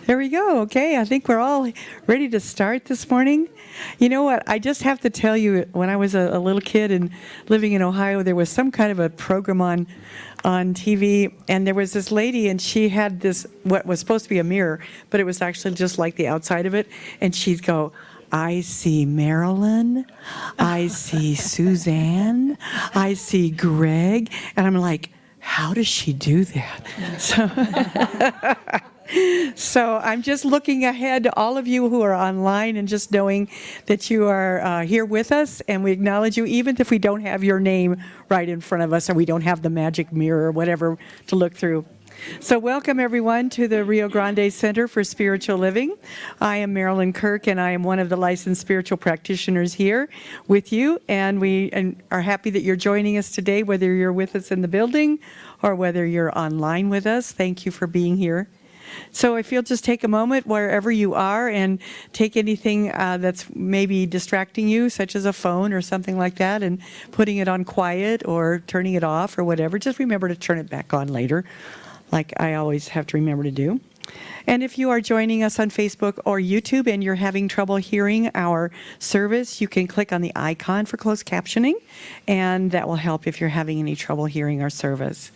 There we go. Okay, I think we're all ready to start this morning. You know what? I just have to tell you, when I was a little kid and living in Ohio, there was some kind of a program on TV, and there was this lady, and she had this, what was supposed to be a mirror, but it was actually just like the outside of it, and she'd go, I see Marilyn, I see Suzanne, I see Greg, and I'm like, how does she do that? So I'm just looking ahead to all of you who are online and just knowing that you are here with us, and we acknowledge you even if we don't have your name right in front of us or we don't have the magic mirror or whatever to look through. So welcome everyone to the Rio Grande Center for Spiritual Living. I am Marilyn Kirk, and I am one of the licensed spiritual practitioners here with you, and we are happy that you're joining us today, whether you're with us in the building or whether you're online with us. Thank you for being here. So if you'll just take a moment wherever you are and take anything that's maybe distracting you, such as a phone or something like that, and putting it on quiet or turning it off or whatever, just remember to turn it back on later, like I always have to remember to do. And if you are joining us on Facebook or YouTube and you're having trouble hearing our service, you can click on the icon for closed captioning, and that will help if you're having any trouble hearing our service.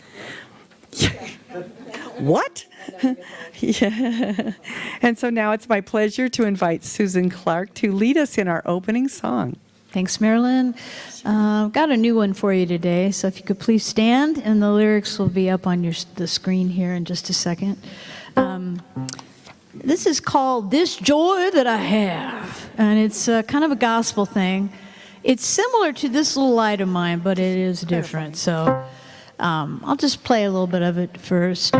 What? Yeah. And so now it's my pleasure to invite Susan Clark to lead us in our opening song. Thanks, Marilyn. I've got a new one for you today, so if you could please stand, and the lyrics will be up on the screen here in just a second. This is called This Joy That I Have, and it's kind of a gospel thing. It's similar to this little light of mine, but it is different, so I'll just play a little bit of it first.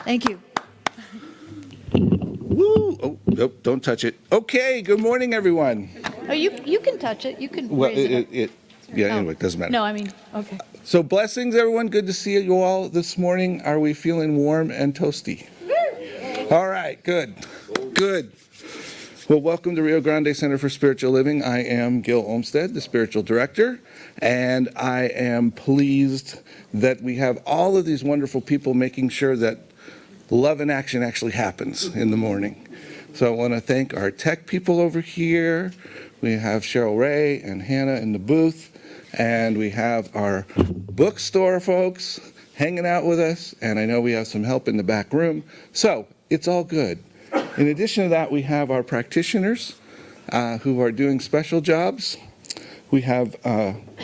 Thank you. Woo! Oh, nope, don't touch it. Okay, good morning, everyone. Oh, you can touch it. You can Well, raise it. anyway, it doesn't matter. No, I mean, okay. So blessings, everyone. Good to see you all this morning. Are we feeling warm and toasty? All right, good. Good. Well, welcome to Rio Grande Center for Spiritual Living. I am Gil Olmsted, the spiritual director, and I am pleased that we have all of these wonderful people making sure that love in action actually happens in the morning. So I want to thank our tech people over here. We have Cheryl Ray and Hannah in the booth, and we have our bookstore folks hanging out with us, and I know we have some help in the back room. So it's all good. In addition to that, we have our practitioners who are doing special jobs. We have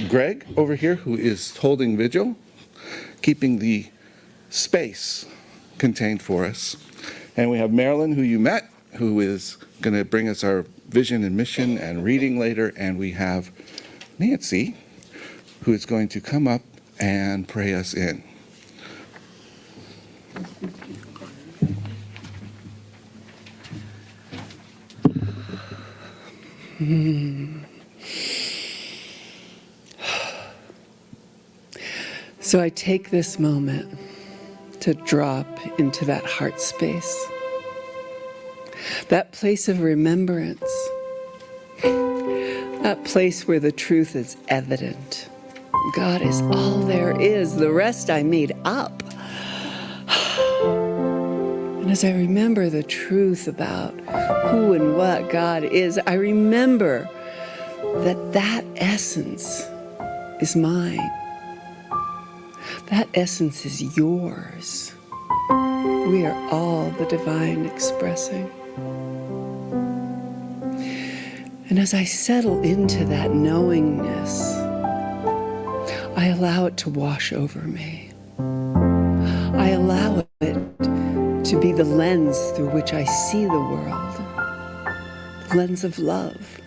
Greg over here who is holding vigil, keeping the space contained for us. And we have Marilyn, who you met, who is going to bring us our vision and mission and reading later. And we have Nancy, who is going to come up and pray us in. So I take this moment to drop into that heart space, that place of remembrance, that place where the truth is evident. God is all there is. The rest I made up. And as I remember the truth about who and what God is, I remember that that essence is mine. That essence is yours. We are all the divine expressing. And as I settle into that knowingness, I allow it to wash over me. I allow it to be the lens through which I see the world. The lens of love,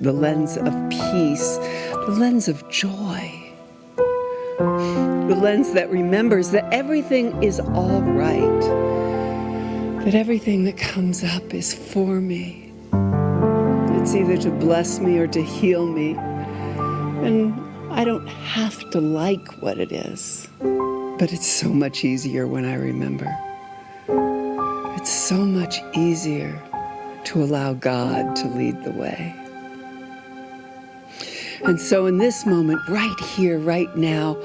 the lens of peace, the lens of joy. The lens that remembers that everything is all right, that everything that comes up is for me. It's either to bless me or to heal me. And I don't have to like what it is, but it's so much easier when I remember. It's so much easier to allow God to lead the way. And so in this moment, right here, right now,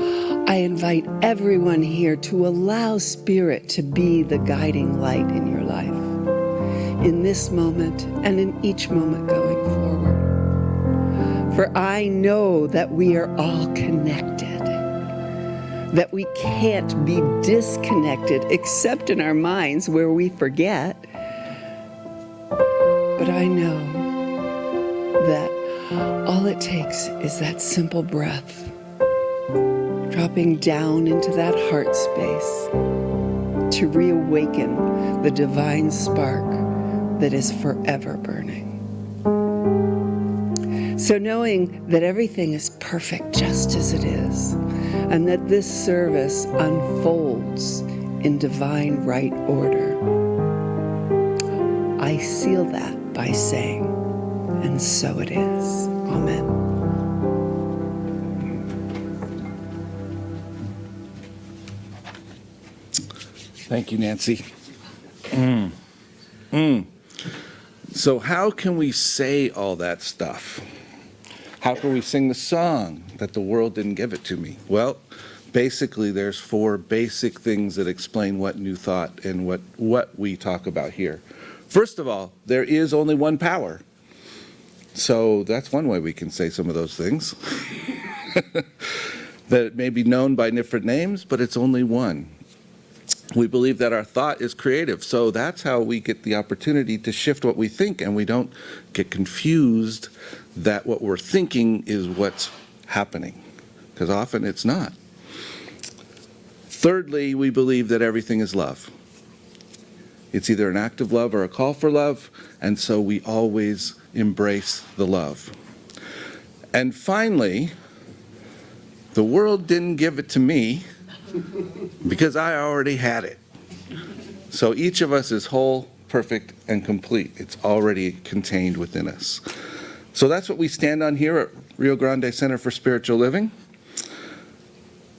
I invite everyone here to allow Spirit to be the guiding light in your life, in this moment and in each moment going forward. For I know that we are all connected, that we can't be disconnected except in our minds where we forget. But I know that all it takes is that simple breath, dropping down into that heart space to reawaken the divine spark that is forever burning. So knowing that everything is perfect just as it is, and that this service unfolds in divine right order, I seal that by saying, and so it is. Amen. Thank you, Nancy. So how can we say all that stuff? How can we sing the song that the world didn't give it to me? Well, basically there's 4 basic things that explain what New Thought and what we talk about here. First of all, there is only one power. So that's one way we can say some of those things. That it may be known by different names, but it's only one. We believe that our thought is creative, so that's how we get the opportunity to shift what we think, and we don't get confused that what we're thinking is what's happening, because often it's not. Thirdly, we believe that everything is love. It's either an act of love or a call for love, and so we always embrace the love. And finally, the world didn't give it to me because I already had it. So each of us is whole, perfect, and complete. It's already contained within us. So that's what we stand on here at Rio Grande Center for Spiritual Living.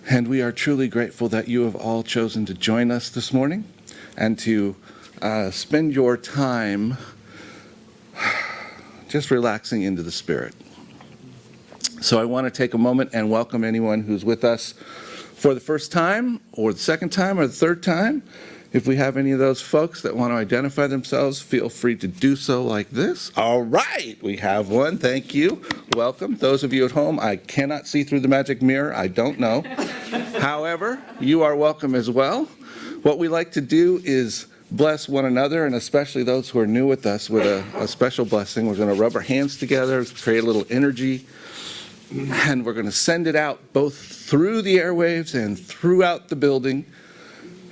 And we are truly grateful that you have all chosen to join us this morning and to spend your time just relaxing into the Spirit. So I want to take a moment and welcome anyone who's with us for the first time or the second time or the third time. If we have any of those folks that want to identify themselves, feel free to do so like this. All right, we have one. Thank you. Welcome. Those of you at home, I cannot see through the magic mirror. I don't know. However, you are welcome as well. What we like to do is bless one another, and especially those who are new with us, with a special blessing. We're going to rub our hands together, create a little energy, and we're going to send it out both through the airwaves and throughout the building.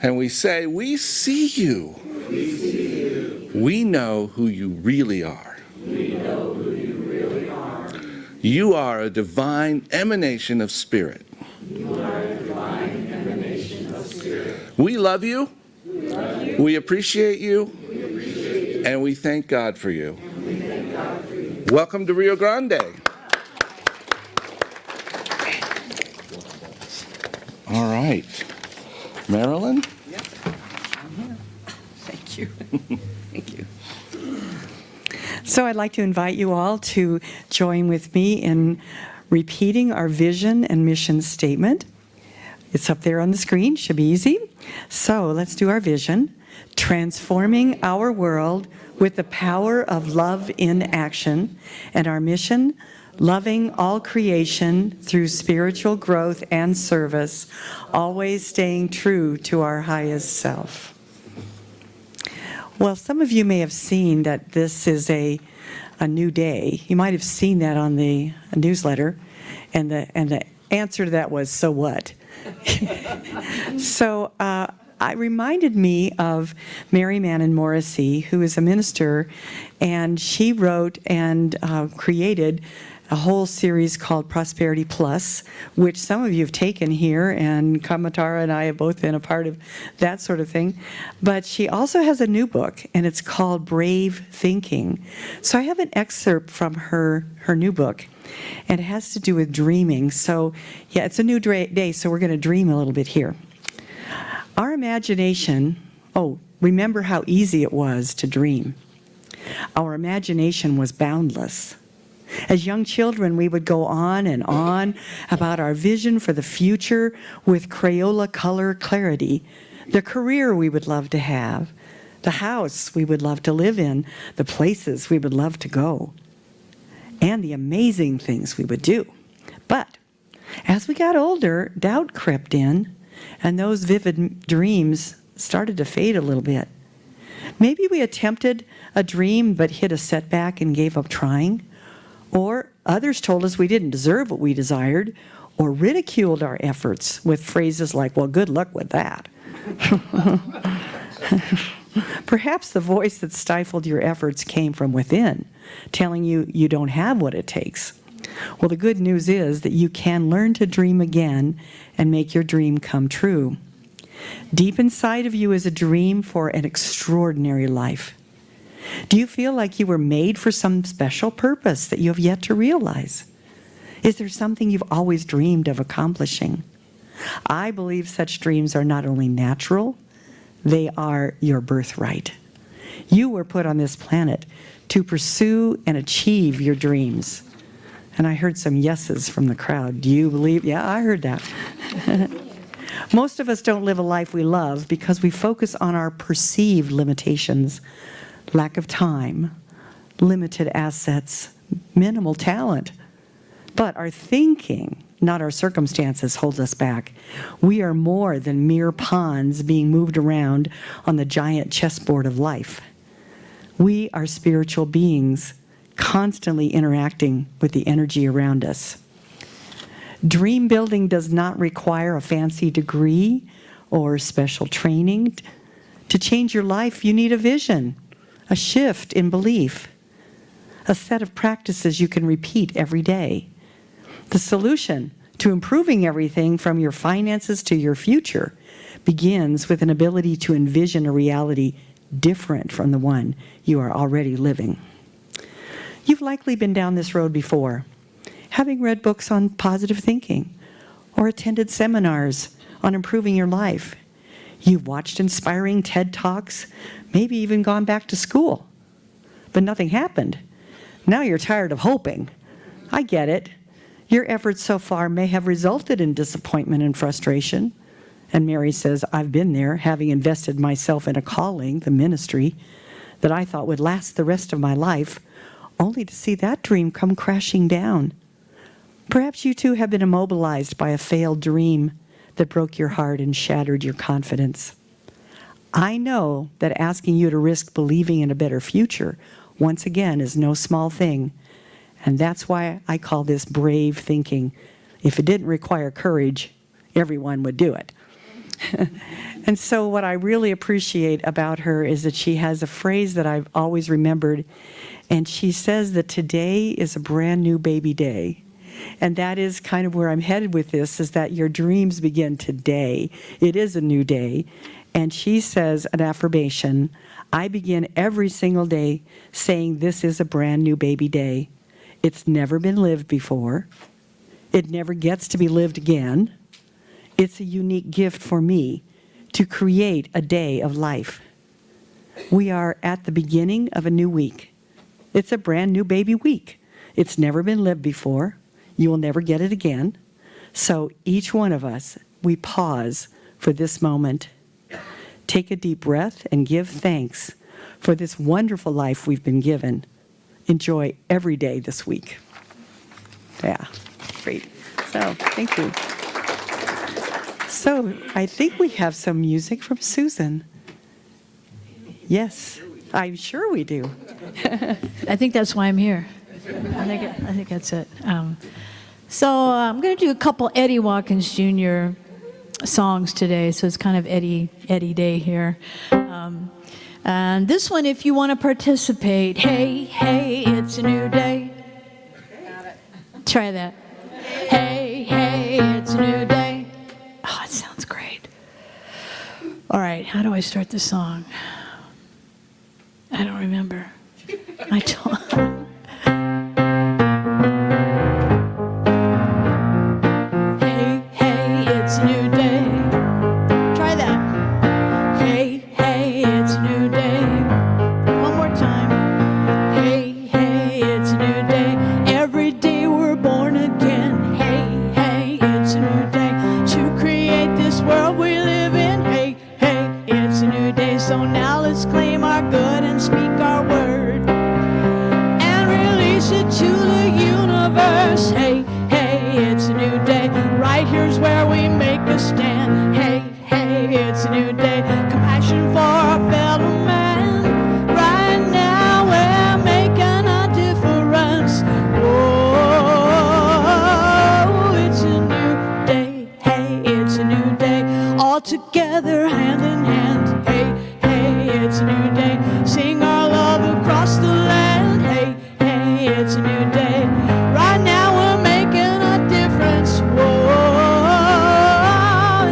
And we say, we see you. We see you. We know who you really are. We know who you really are. You are a divine emanation of spirit. You are a divine emanation of spirit. We love you. We love you. We appreciate you. We appreciate you. And we thank God for you. And we thank God for you. Welcome to Rio Grande. All right. Marilyn? Yep. I'm here. Thank you. Thank you. So I'd like to invite you all to join with me in repeating our vision and mission statement. It's up there on the screen, should be easy. So let's do our vision. Transforming our world with the power of love in action. And our mission, loving all creation through spiritual growth and service, always staying true to our highest self. Well, some of you may have seen that this is a new day. You might have seen that on the newsletter, and the answer to that was, so what? So it reminded me of Mary Mannon Morrissey, who is a minister, and she wrote and created a whole series called Prosperity Plus, which some of you have taken here, and Kamatara and I have both been a part of that sort of thing. But she also has a new book, and it's called Brave Thinking. So I have an excerpt from her new book, and it has to do with dreaming. So yeah, it's a new day, so we're going to dream a little bit here. Our imagination, remember how easy it was to dream. Our imagination was boundless. As young children, we would go on and on about our vision for the future with Crayola color clarity, the career we would love to have, the house we would love to live in, the places we would love to go, and the amazing things we would do. But as we got older, doubt crept in, and those vivid dreams started to fade a little bit. Maybe we attempted a dream but hit a setback and gave up trying. Or others told us we didn't deserve what we desired, or ridiculed our efforts with phrases like, well, good luck with that. Perhaps the voice that stifled your efforts came from within, telling you you don't have what it takes. Well, the good news is that you can learn to dream again and make your dream come true. Deep inside of you is a dream for an extraordinary life. Do you feel like you were made for some special purpose that you have yet to realize? Is there something you've always dreamed of accomplishing? I believe such dreams are not only natural, they are your birthright. You were put on this planet to pursue and achieve your dreams. And I heard some yeses from the crowd. Do you believe? Yeah, I heard that. Most of us don't live a life we love because we focus on our perceived limitations. Lack of time, limited assets, minimal talent. But our thinking, not our circumstances, holds us back. We are more than mere pawns being moved around on the giant chessboard of life. We are spiritual beings, constantly interacting with the energy around us. Dream building does not require a fancy degree or special training. To change your life, you need a vision, a shift in belief, a set of practices you can repeat every day. The solution to improving everything from your finances to your future begins with an ability to envision a reality different from the one you are already living. You've likely been down this road before, having read books on positive thinking or attended seminars on improving your life. You've watched inspiring TED Talks, maybe even gone back to school. But nothing happened. Now you're tired of hoping. I get it. Your efforts so far may have resulted in disappointment and frustration. And Mary says, I've been there, having invested myself in a calling, the ministry, that I thought would last the rest of my life, only to see that dream come crashing down. Perhaps you too have been immobilized by a failed dream that broke your heart and shattered your confidence. I know that asking you to risk believing in a better future, once again, is no small thing. And that's why I call this brave thinking. If it didn't require courage, everyone would do it. And so what I really appreciate about her is that she has a phrase that I've always remembered, and she says that today is a brand new baby day. And that is kind of where I'm headed with this, is that your dreams begin today. It is a new day. And she says an affirmation, I begin every single day saying this is a brand new baby day. It's never been lived before. It never gets to be lived again. It's a unique gift for me to create a day of life. We are at the beginning of a new week. It's a brand new baby week. It's never been lived before. You will never get it again. So each one of us, we pause for this moment. Take a deep breath and give thanks for this wonderful life we've been given. Enjoy every day this week. Yeah, great. So, thank you. So, I think we have some music from Susan. Yes, I'm sure we do. I think that's why I'm here. I think that's it. So I'm going to do a couple Eddie Watkins Jr. songs today, so it's kind of Eddie Day here. And this one, if you want to participate, hey, hey, it's a new day. Try that. Hey, hey, it's a new day. Oh, it sounds great. All right, how do I start the song? I don't remember. I don't. Hey, hey, it's a new day. Try that. Hey, hey, it's a new day. One more time. Hey, hey, it's a new day. Every day we're born again. Hey, hey, it's a new day. To create this world we live in. Hey, hey, it's a new day. So now let's claim our good and speak our word and release it to the universe. Hey, hey, it's a new day. Right here's where we make a stand. Hey, hey, it's a new day. Compassion for our fellow man. Right now we're making a difference. Oh, it's a new day. Hey, it's a new day. All together, hand in hand. Hey, hey, it's a new day. Sing our love across the land. Hey, hey, it's a new day. Right now we're making a difference. Whoa,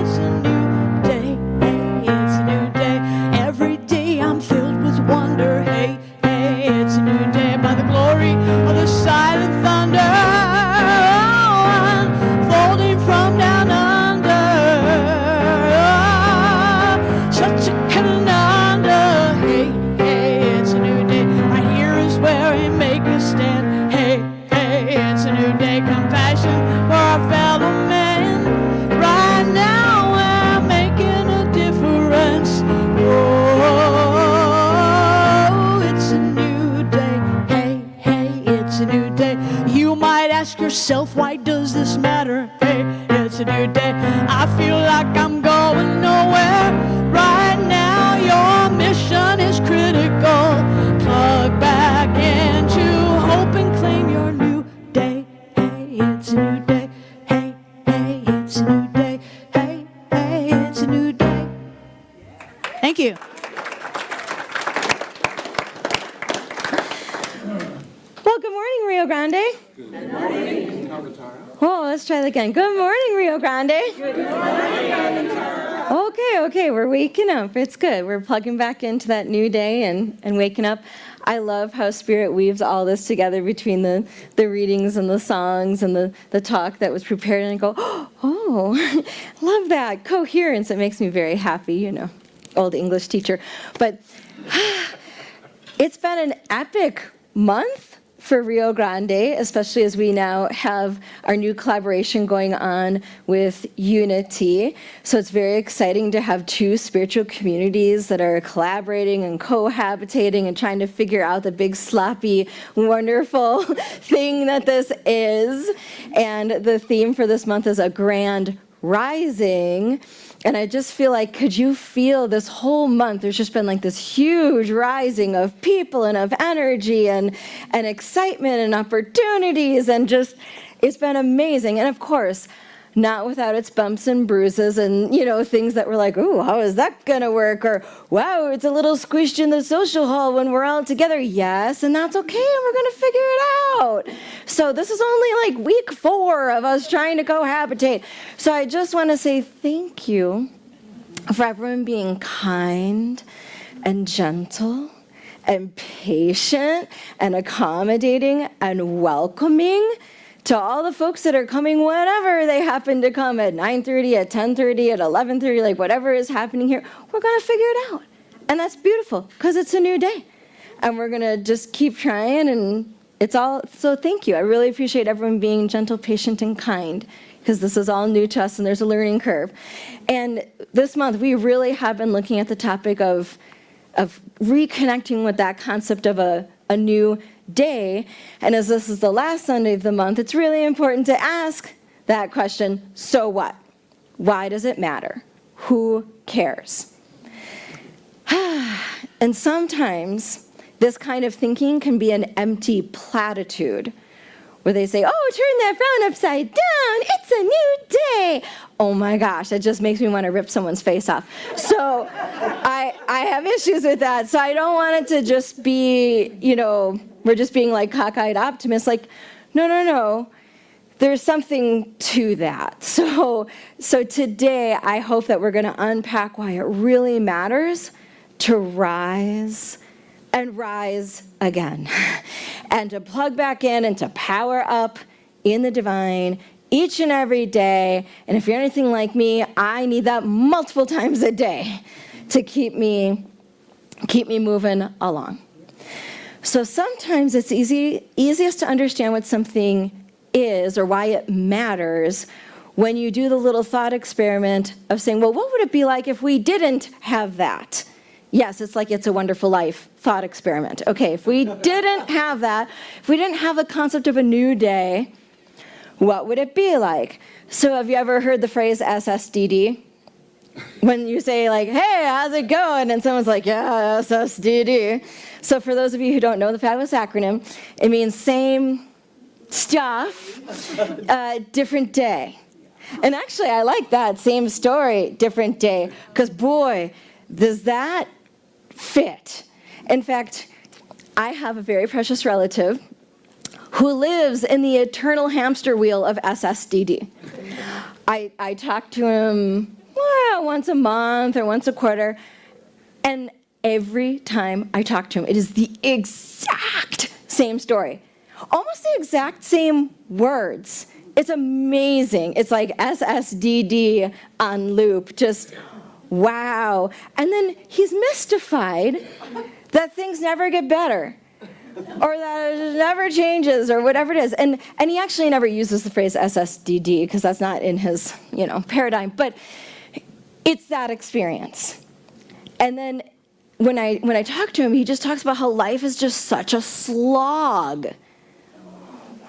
it's a new day. Hey, it's a new day. Every day I'm filled with wonder. Hey, hey, it's a new day. By the glory of the silent thunder, unfolding from down under. Such a conundrum. Hey, hey, it's a new day. Right here is where we make a stand. Hey, hey, it's a new day. Compassion for our fellow man. Right now we're making a difference. Oh, it's a new day. Hey, hey, it's a new day. You might ask yourself, why does this matter? Hey, it's a new day. I feel like I'm going nowhere. Right now your mission is critical. Plug back into hope and claim your new day. Hey, it's a new day. Hey, hey, it's a new day. Hey, hey, it's a new day. Thank you. Well, good morning, Rio Grande. Good morning. Oh, let's try that again. Good morning, Rio Grande. Good morning. Okay, we're waking up. It's good. We're plugging back into that new day and waking up. I love how Spirit weaves all this together between the readings and the songs and the talk that was prepared. And I go, oh, love that. Coherence. It makes me very happy, old English teacher. But it's been an epic month for Rio Grande, especially as we now have our new collaboration going on with Unity. So it's very exciting to have two spiritual communities that are collaborating and cohabitating and trying to figure out the big, sloppy, wonderful thing that this is. And the theme for this month is a grand rising. And I just feel like, could you feel this whole month, there's just been like this huge rising of people and of energy and excitement and opportunities, and just, it's been amazing. And of course, not without its bumps and bruises and, things that were like, ooh, how is that going to work? Or, wow, it's a little squished in the social hall when we're all together. Yes, and that's okay, and we're going to figure it out. So this is only like week 4 of us trying to cohabitate. So I just want to say thank you for everyone being kind and gentle and patient and accommodating and welcoming to all the folks that are coming whenever they happen to come, at 9:30, at 10:30, at 11:30, like whatever is happening here, we're going to figure it out. And that's beautiful, because it's a new day. And we're going to just keep trying, and it's all, so thank you. I really appreciate everyone being gentle, patient, and kind, because this is all new to us, and there's a learning curve. And this month, we really have been looking at the topic of reconnecting with that concept of a new day. And as this is the last Sunday of the month, it's really important to ask that question, so what? Why does it matter? Who cares? And sometimes this kind of thinking can be an empty platitude, where they say, oh, turn that frown upside down, it's a new day. Oh my gosh, that just makes me want to rip someone's face off. So I have issues with that. So I don't want it to just be, we're just being like cockeyed optimists. Like, no. There's something to that. So today, I hope that we're going to unpack why it really matters to rise and rise again, and to plug back in and to power up in the divine each and every day. And if you're anything like me, I need that multiple times a day to keep me moving along. So sometimes it's easiest to understand what something is or why it matters when you do the little thought experiment of saying, well, what would it be like if we didn't have that? Yes, it's like It's a Wonderful Life thought experiment. Okay, if we didn't have that, if we didn't have the concept of a new day, what would it be like? So have you ever heard the phrase SSDD? When you say like, hey, how's it going? And someone's like, yeah, SSDD. So for those of you who don't know the fabulous acronym, it means same stuff, different day. And actually, I like that, same story, different day, because boy, does that fit. In fact, I have a very precious relative who lives in the eternal hamster wheel of SSDD. I talk to him once a month or once a quarter, and every time I talk to him, it is the exact same story. Almost the exact same words. It's amazing. It's like SSDD on loop, just wow. And then he's mystified that things never get better, or that it never changes, or whatever it is. And he actually never uses the phrase SSDD, because that's not in his paradigm. But it's that experience. And then when I talk to him, he just talks about how life is just such a slog.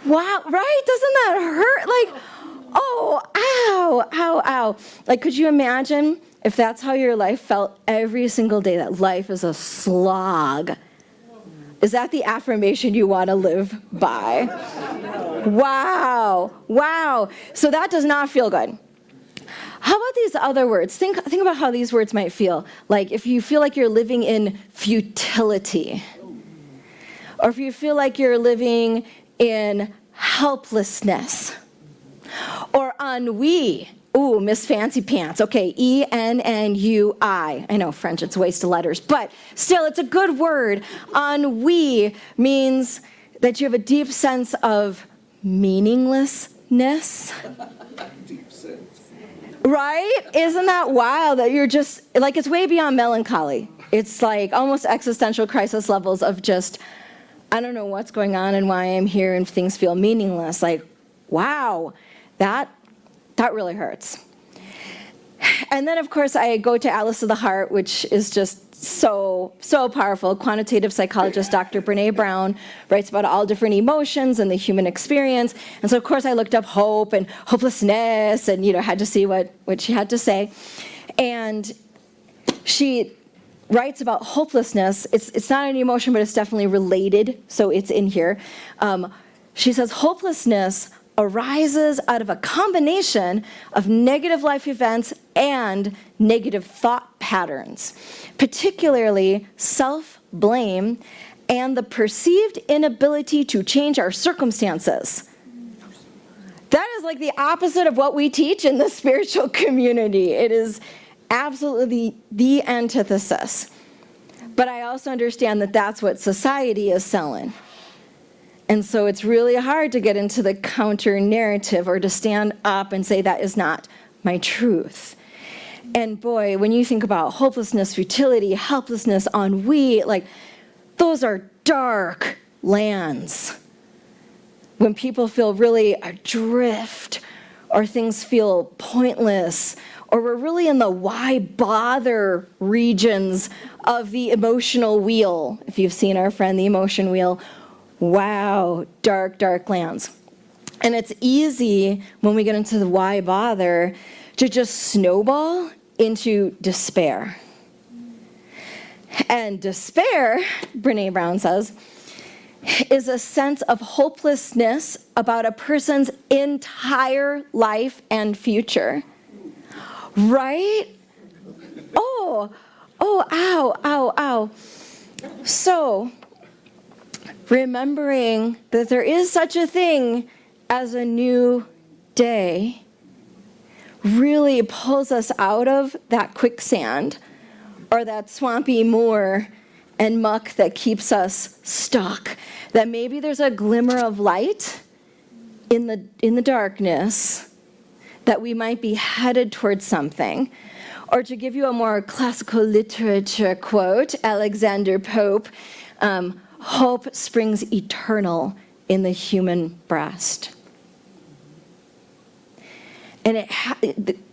Wow, right? Doesn't that hurt? Like, oh, ow. Like, could you imagine if that's how your life felt every single day, that life is a slog? Is that the affirmation you want to live by? Wow. So that does not feel good. How about these other words? Think about how these words might feel. Like if you feel like you're living in futility, or if you feel like you're living in helplessness, or ennui. Ooh, Miss Fancy Pants. Okay, E-N-N-U-I. I know French, it's a waste of letters, but still, it's a good word. Ennui means that you have a deep sense of meaninglessness. Deep sense. Right? Isn't that wild that you're just, like, it's way beyond melancholy. It's like almost existential crisis levels of just, I don't know what's going on and why I'm here and things feel meaningless. Like, wow, that really hurts. And then, of course, I go to Atlas of the Heart, which is just so powerful. Quantitative psychologist Dr. Brene Brown writes about all different emotions and the human experience. And so, of course, I looked up hope and hopelessness and, had to see what she had to say. And she writes about hopelessness. It's not an emotion, but it's definitely related, so it's in here. She says, hopelessness arises out of a combination of negative life events and negative thought patterns, particularly self-blame and the perceived inability to change our circumstances. That is like the opposite of what we teach in the spiritual community. It is absolutely the antithesis. But I also understand that that's what society is selling. And so it's really hard to get into the counter narrative or to stand up and say that is not my truth. And boy, when you think about hopelessness, futility, helplessness, ennui, like those are dark lands. When people feel really adrift or things feel pointless, or we're really in the why bother regions of the emotional wheel. If you've seen our friend, the emotion wheel, wow, dark, dark lands. And it's easy when we get into the why bother to just snowball into despair. And despair, Brene Brown says, is a sense of hopelessness about a person's entire life and future. Right? Oh, ow. So, remembering that there is such a thing as a new day really pulls us out of that quicksand or that swampy moor and muck that keeps us stuck. That maybe there's a glimmer of light in the darkness, that we might be headed towards something. Or to give you a more classical literature quote, Alexander Pope, hope springs eternal in the human breast. And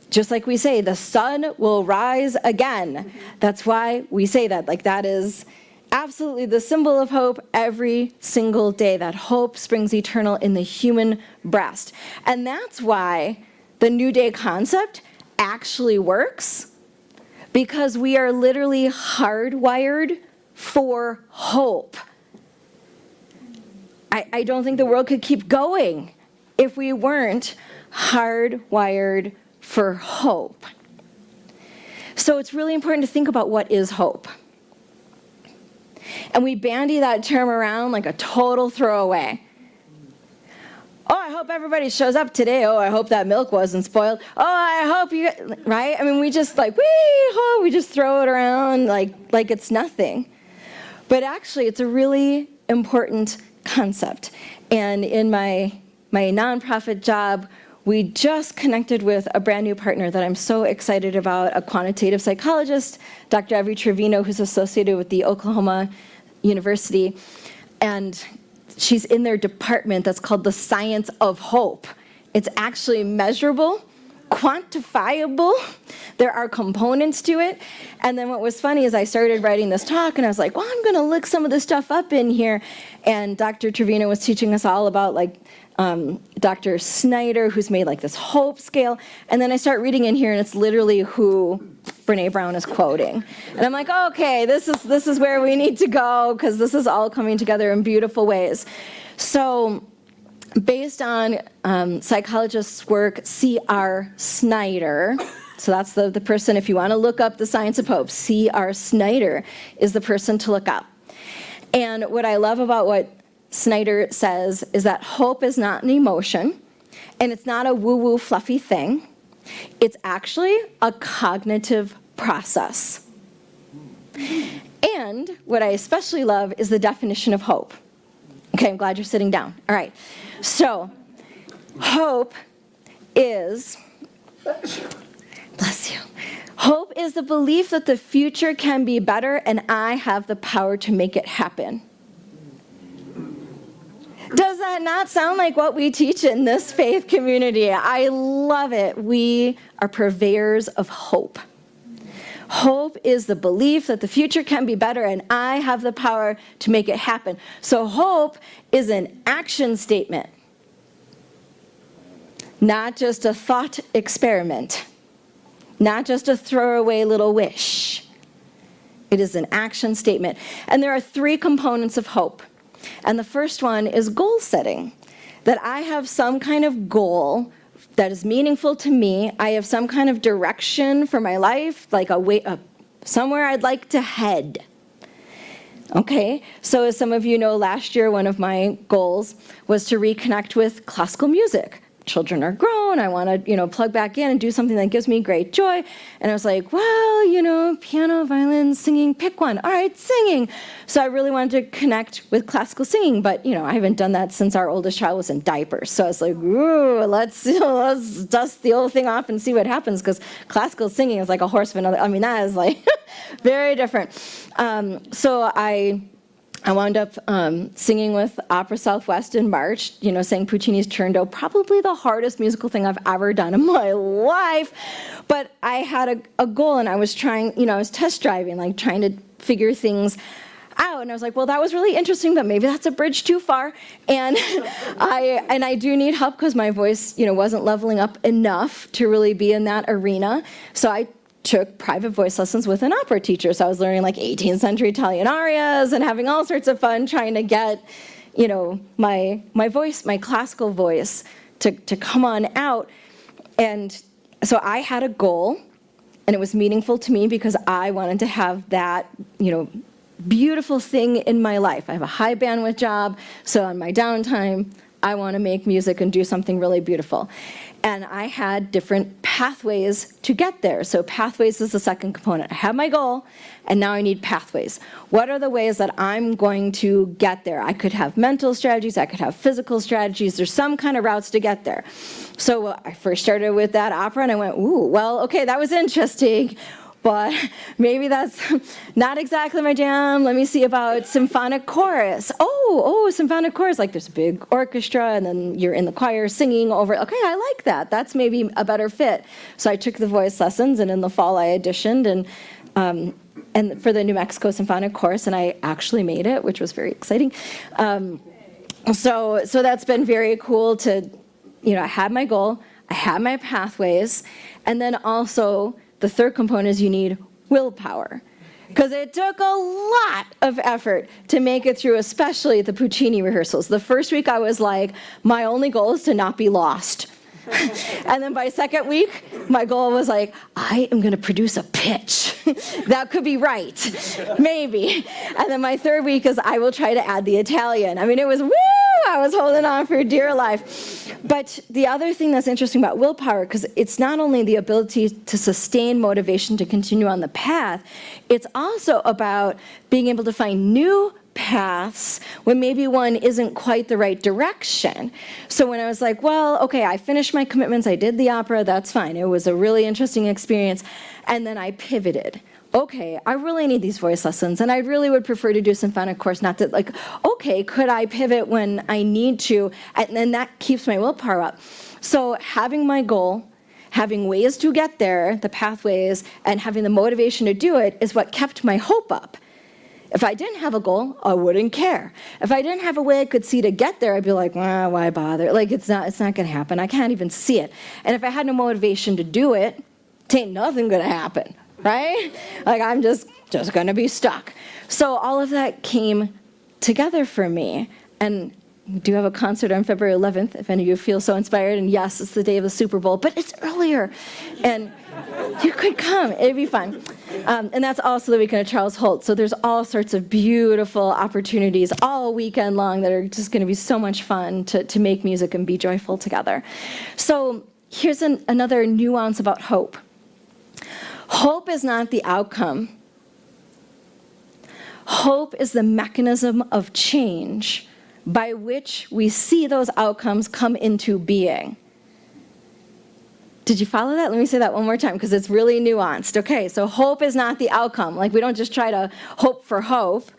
just like we say, the sun will rise again. That's why we say that. Like that is absolutely the symbol of hope every single day, that hope springs eternal in the human breast. And that's why the New Day concept actually works, because we are literally hardwired for hope. I don't think the world could keep going if we weren't hardwired for hope. So it's really important to think about what is hope. And we bandy that term around like a total throwaway. Oh, I hope everybody shows up today. Oh, I hope that milk wasn't spoiled. Oh, I hope you, right? I mean, we just like, we just throw it around like it's nothing. But actually, it's a really important concept. And in my nonprofit job, we just connected with a brand new partner that I'm so excited about, a quantitative psychologist, Dr. Evie Trevino, who's associated with the Oklahoma University. And she's in their department that's called the Science of Hope. It's actually measurable, quantifiable. There are components to it. And then what was funny is I started writing this talk, and I was like, well, I'm going to look some of this stuff up in here. And Dr. Trevino was teaching us all about Dr. Snyder, who's made this hope scale. And then I start reading in here, and it's literally who Brene Brown is quoting. And I'm like, okay, this is where we need to go, because this is all coming together in beautiful ways. So based on psychologist's work, C.R. Snyder, so that's the person, if you want to look up the science of hope, C.R. Snyder is the person to look up. And what I love about what Snyder says is that hope is not an emotion, and it's not a woo-woo fluffy thing. It's actually a cognitive process. And what I especially love is the definition of hope. Okay, I'm glad you're sitting down. All right. So, hope is, bless you, hope is the belief that the future can be better and I have the power to make it happen. Does that not sound like what we teach in this faith community? I love it. We are purveyors of hope. Hope is the belief that the future can be better, and I have the power to make it happen. So hope is an action statement, not just a thought experiment, not just a throwaway little wish. It is an action statement. And there are 3 components of hope. And the first one is goal setting, that I have some kind of goal that is meaningful to me. I have some kind of direction for my life, like somewhere I'd like to head. Okay, so as some of you know, last year one of my goals was to reconnect with classical music. Children are grown, I want to, plug back in and do something that gives me great joy. And I was like, well, piano, violin, singing, pick one. All right, singing. So I really wanted to connect with classical singing, but, I haven't done that since our oldest child was in diapers. So I was like, ooh, let's dust the old thing off and see what happens, because classical singing is like a horse of another. I mean, that is like very different. So I wound up singing with Opera Southwest in March, sang Puccini's Turandot, probably the hardest musical thing I've ever done in my life. But I had a goal, and I was trying, I was test driving, like trying to figure things out. And I was like, well, that was really interesting, but maybe that's a bridge too far. And I do need help because my voice, wasn't leveling up enough to really be in that arena. So I took private voice lessons with an opera teacher. So I was learning like 18th century Italian arias and having all sorts of fun trying to get, my voice, my classical voice to come on out. And so I had a goal, and it was meaningful to me because I wanted to have that, beautiful thing in my life. I have a high bandwidth job, so on my downtime, I want to make music and do something really beautiful. And I had different pathways to get there. So pathways is the second component. I have my goal, and now I need pathways. What are the ways that I'm going to get there? I could have mental strategies. I could have physical strategies. There's some kind of routes to get there. So I first started with that opera, and I went, ooh, well, okay, that was interesting, but maybe that's not exactly my jam. Let me see about symphonic chorus. Oh, symphonic chorus, like there's a big orchestra, and then you're in the choir singing over. Okay, I like that. That's maybe a better fit. So I took the voice lessons, and in the fall I auditioned, and for the New Mexico Symphonic Chorus, and I actually made it, which was very exciting. So that's been very cool to, I had my goal, I had my pathways, and then also the third component is you need willpower, because it took a lot of effort to make it through, especially the Puccini rehearsals. The first week I was like, my only goal is to not be lost. And then by second week, my goal was like, I am going to produce a pitch. That could be right, maybe. And then my third week is I will try to add the Italian. I mean, it was woo! I was holding on for dear life. But the other thing that's interesting about willpower, because it's not only the ability to sustain motivation to continue on the path, it's also about being able to find new paths when maybe one isn't quite the right direction. So when I was like, well, okay, I finished my commitments, I did the opera, that's fine. It was a really interesting experience. And then I pivoted. Okay, I really need these voice lessons, and I really would prefer to do symphonic course, not that, like, okay, could I pivot when I need to? And then that keeps my willpower up. So having my goal, having ways to get there, the pathways, and having the motivation to do it is what kept my hope up. If I didn't have a goal, I wouldn't care. If I didn't have a way I could see to get there, I'd be like, well, why bother? Like, it's not going to happen. I can't even see it. And if I had no motivation to do it, ain't nothing going to happen, right? Like, I'm just going to be stuck. So all of that came together for me. And we do have a concert on February 11th, if any of you feel so inspired. And yes, it's the day of the Super Bowl, but it's earlier. And you could come. It'd be fun. And that's also the weekend of Charles Holt. So there's all sorts of beautiful opportunities all weekend long that are just going to be so much fun to make music and be joyful together. So here's another nuance about hope. Hope is not the outcome. Hope is the mechanism of change by which we see those outcomes come into being. Did you follow that? Let me say that one more time, because it's really nuanced. Okay, so hope is not the outcome. Like, we don't just try to hope for hope.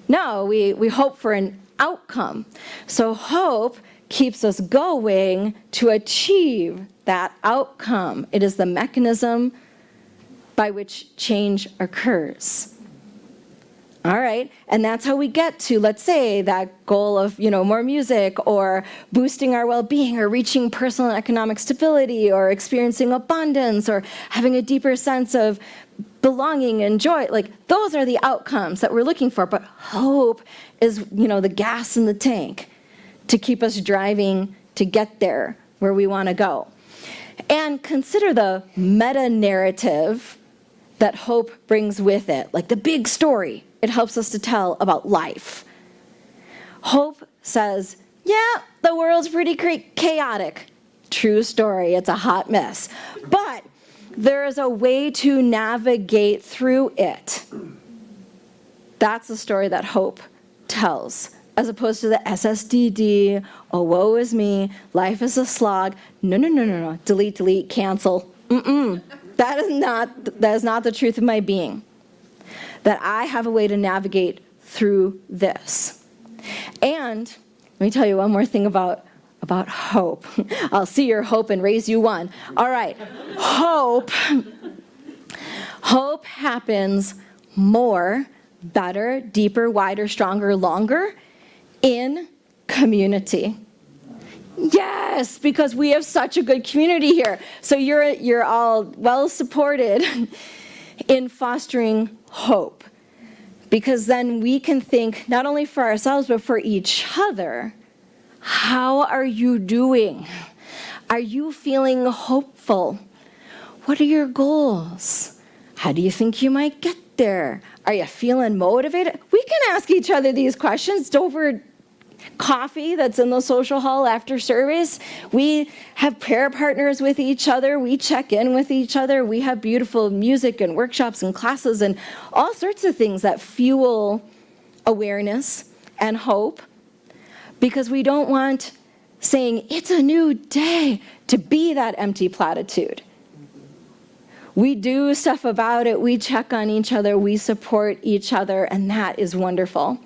No, we hope for an outcome. So hope keeps us going to achieve that outcome. It is the mechanism by which change occurs. All right, and that's how we get to, let's say, that goal of, more music, or boosting our well-being, or reaching personal and economic stability, or experiencing abundance, or having a deeper sense of belonging and joy. Like, those are the outcomes that we're looking for, but hope is, the gas in the tank to keep us driving to get there where we want to go. And consider the meta-narrative that hope brings with it, like the big story it helps us to tell about life. Hope says, yeah, the world's pretty chaotic. True story, it's a hot mess. But there is a way to navigate through it. That's the story that hope tells, as opposed to the SSDD, oh, woe is me, life is a slog. No. Delete, cancel. That is not the truth of my being. That I have a way to navigate through this. And let me tell you one more thing about hope. I'll see your hope and raise you one. All right. Hope happens more, better, deeper, wider, stronger, longer in community. Yes, because we have such a good community here. So you're all well supported in fostering hope. Because then we can think not only for ourselves but for each other. How are you doing? Are you feeling hopeful? What are your goals? How do you think you might get there? Are you feeling motivated? We can ask each other these questions over coffee that's in the social hall after service. We have prayer partners with each other. We check in with each other. We have beautiful music and workshops and classes and all sorts of things that fuel awareness and hope, because we don't want saying it's a new day to be that empty platitude. We do stuff about it. We check on each other. We support each other, and that is wonderful.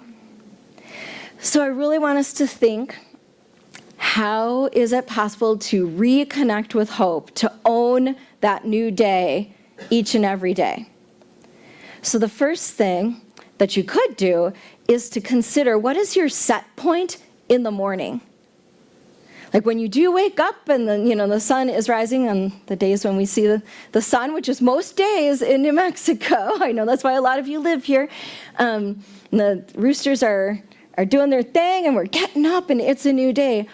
So I really want us to think, how is it possible to reconnect with hope, to own that new day each and every day? So the first thing that you could do is to consider, what is your set point in the morning? Like when you do wake up and the sun is rising on the days when we see the sun, which is most days in New Mexico. I know that's why a lot of you live here. The roosters are doing their thing, and we're getting up, and it's a new day.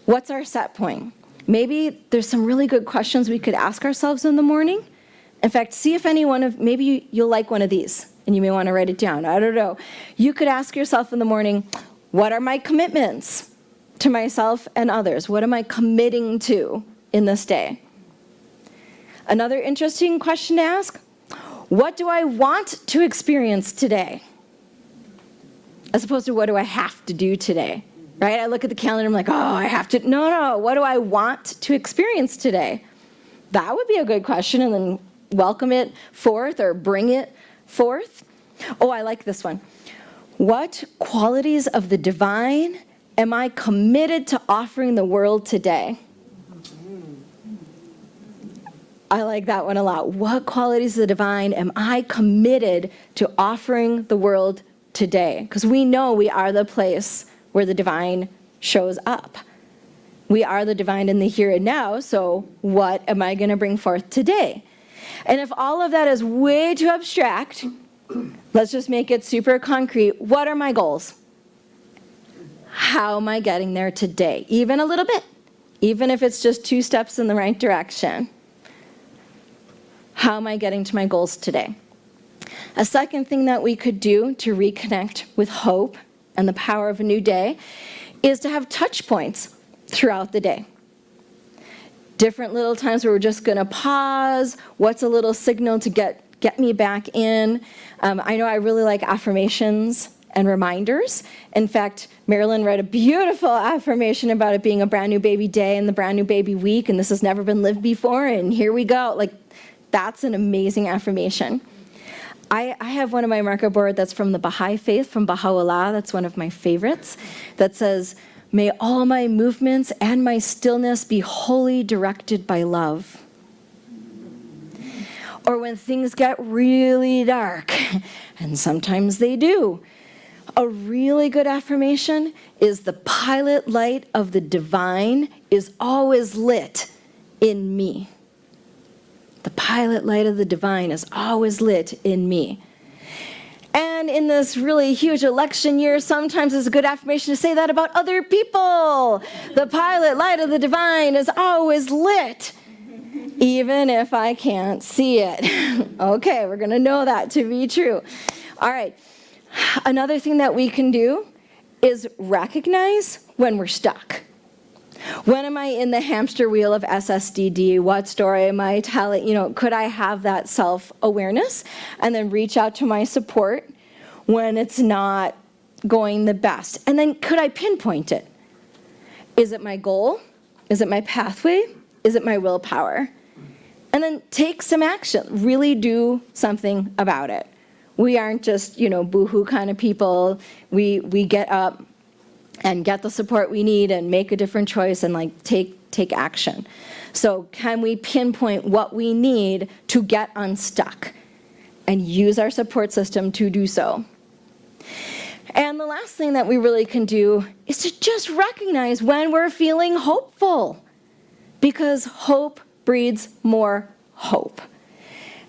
What's our set point? Maybe there's some really good questions we could ask ourselves in the morning. In fact, see if maybe you'll like one of these, and you may want to write it down. I don't know. You could ask yourself in the morning, what are my commitments to myself and others? What am I committing to in this day? Another interesting question to ask, what do I want to experience today? As opposed to, what do I have to do today? Right? I look at the calendar, I'm like, oh, I have to. No, what do I want to experience today? That would be a good question, and then welcome it forth or bring it forth. Oh, I like this one. What qualities of the divine am I committed to offering the world today? I like that one a lot. What qualities of the divine am I committed to offering the world today? Because we know we are the place where the divine shows up. We are the divine in the here and now, so what am I going to bring forth today? And if all of that is way too abstract, let's just make it super concrete. What are my goals? How am I getting there today? Even a little bit. Even if it's just 2 steps in the right direction. How am I getting to my goals today? A second thing that we could do to reconnect with hope and the power of a new day is to have touch points throughout the day. Different little times where we're just going to pause. What's a little signal to get me back in? I know I really like affirmations and reminders. In fact, Marilyn read a beautiful affirmation about it being a brand new baby day and the brand new baby week, and this has never been lived before, and here we go. Like, that's an amazing affirmation. I have one on my marker board that's from the Baha'i faith, from Baha'u'llah. That's one of my favorites. That says, "May all my movements and my stillness be wholly directed by love." Or when things get really dark, and sometimes they do, a really good affirmation is, "The pilot light of the divine is always lit in me." The pilot light of the divine is always lit in me. And in this really huge election year, sometimes it's a good affirmation to say that about other people. The pilot light of the divine is always lit, even if I can't see it. Okay, we're going to know that to be true. All right. Another thing that we can do is recognize when we're stuck. When am I in the hamster wheel of SSDD? What story am I telling? Could I have that self-awareness and then reach out to my support when it's not going the best? And then could I pinpoint it? Is it my goal? Is it my pathway? Is it my willpower? And then take some action. Really do something about it. We aren't just, boohoo kind of people. We get up and get the support we need and make a different choice and take action. So can we pinpoint what we need to get unstuck and use our support system to do so? And the last thing that we really can do is to just recognize when we're feeling hopeful, because hope breeds more hope.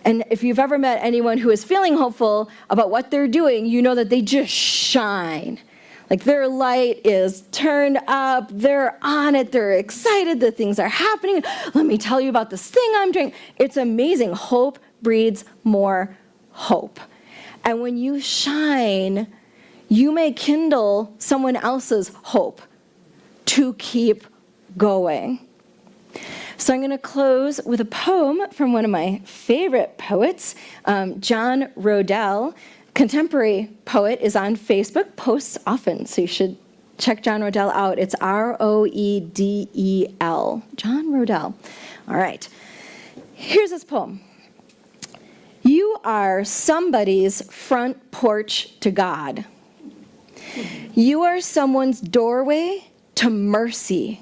And if you've ever met anyone who is feeling hopeful about what they're doing, you know that they just shine. Like their light is turned up, they're on it, they're excited that things are happening. Let me tell you about this thing I'm doing. It's amazing. Hope breeds more hope. And when you shine, you may kindle someone else's hope to keep going. So I'm going to close with a poem from one of my favorite poets, John Rodell. Contemporary poet, is on Facebook, posts often, so you should check John Rodell out. It's Roedel. John Rodell. All right. Here's his poem. You are somebody's front porch to God. You are someone's doorway to mercy.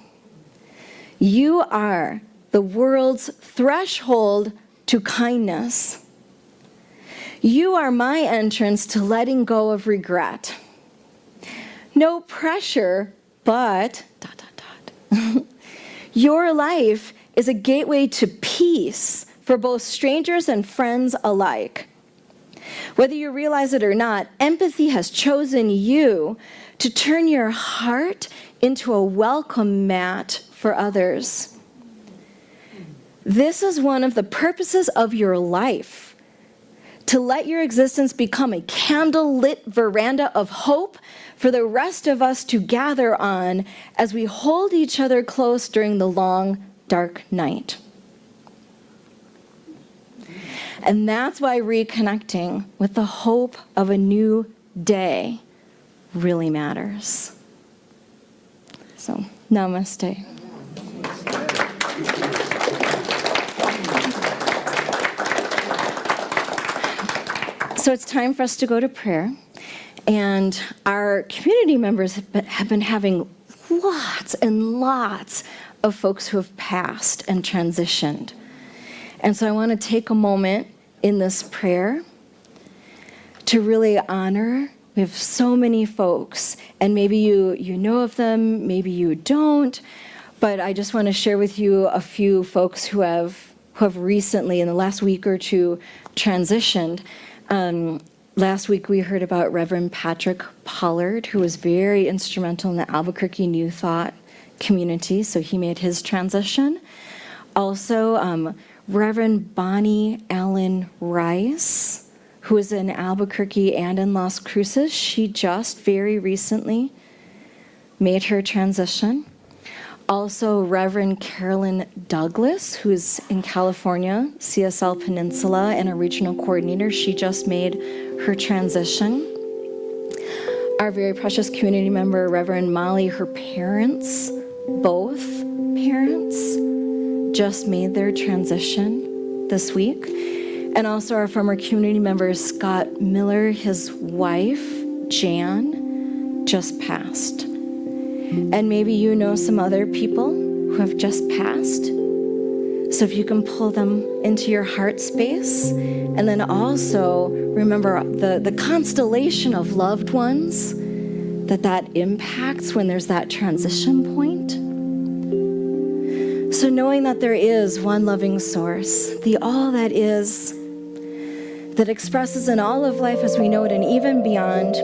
You are the world's threshold to kindness. You are my entrance to letting go of regret. No pressure, but ... Your life is a gateway to peace for both strangers and friends alike. Whether you realize it or not, empathy has chosen you to turn your heart into a welcome mat for others. This is one of the purposes of your life. To let your existence become a candle-lit veranda of hope for the rest of us to gather on as we hold each other close during the long, dark night. And that's why reconnecting with the hope of a new day really matters. So, namaste. So it's time for us to go to prayer. And our community members have been having lots and lots of folks who have passed and transitioned. And so I want to take a moment in this prayer to really honor. We have so many folks, and maybe you know of them, maybe you don't, but I just want to share with you a few folks who have recently, in the last week or two, transitioned. Last week we heard about Reverend Patrick Pollard, who was very instrumental in the Albuquerque New Thought community, so he made his transition. Also, Reverend Bonnie Allen Rice, who is in Albuquerque and in Las Cruces. She just very recently made her transition. Also, Reverend Carolyn Douglas, who's in California, CSL Peninsula, and a regional coordinator. She just made her transition. Our very precious community member, Reverend Molly, her parents, both parents, just made their transition this week. And also our former community member, Scott Miller, his wife, Jan, just passed. And maybe you know some other people who have just passed. So if you can pull them into your heart space, and then also remember the constellation of loved ones that impacts when there's that transition point. So knowing that there is one loving source, the all that is, that expresses in all of life as we know it and even beyond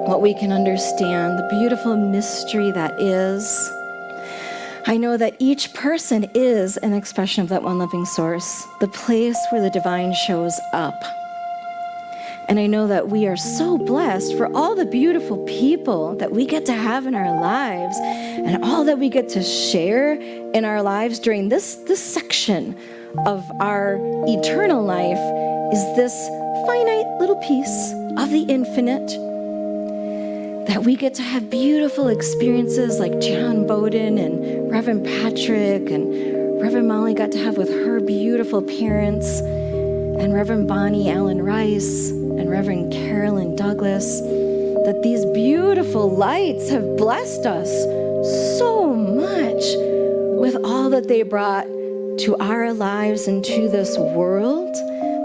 what we can understand, the beautiful mystery that is. I know that each person is an expression of that one loving source, the place where the divine shows up. And I know that we are so blessed for all the beautiful people that we get to have in our lives and all that we get to share in our lives during this section of our eternal life is this finite little piece of the infinite, that we get to have beautiful experiences like John Bowden and Reverend Patrick and Reverend Molly got to have with her beautiful parents, and Reverend Bonnie Allen Rice and Reverend Carolyn Douglas, that these beautiful lights have blessed us so much with all that they brought to our lives and to this world,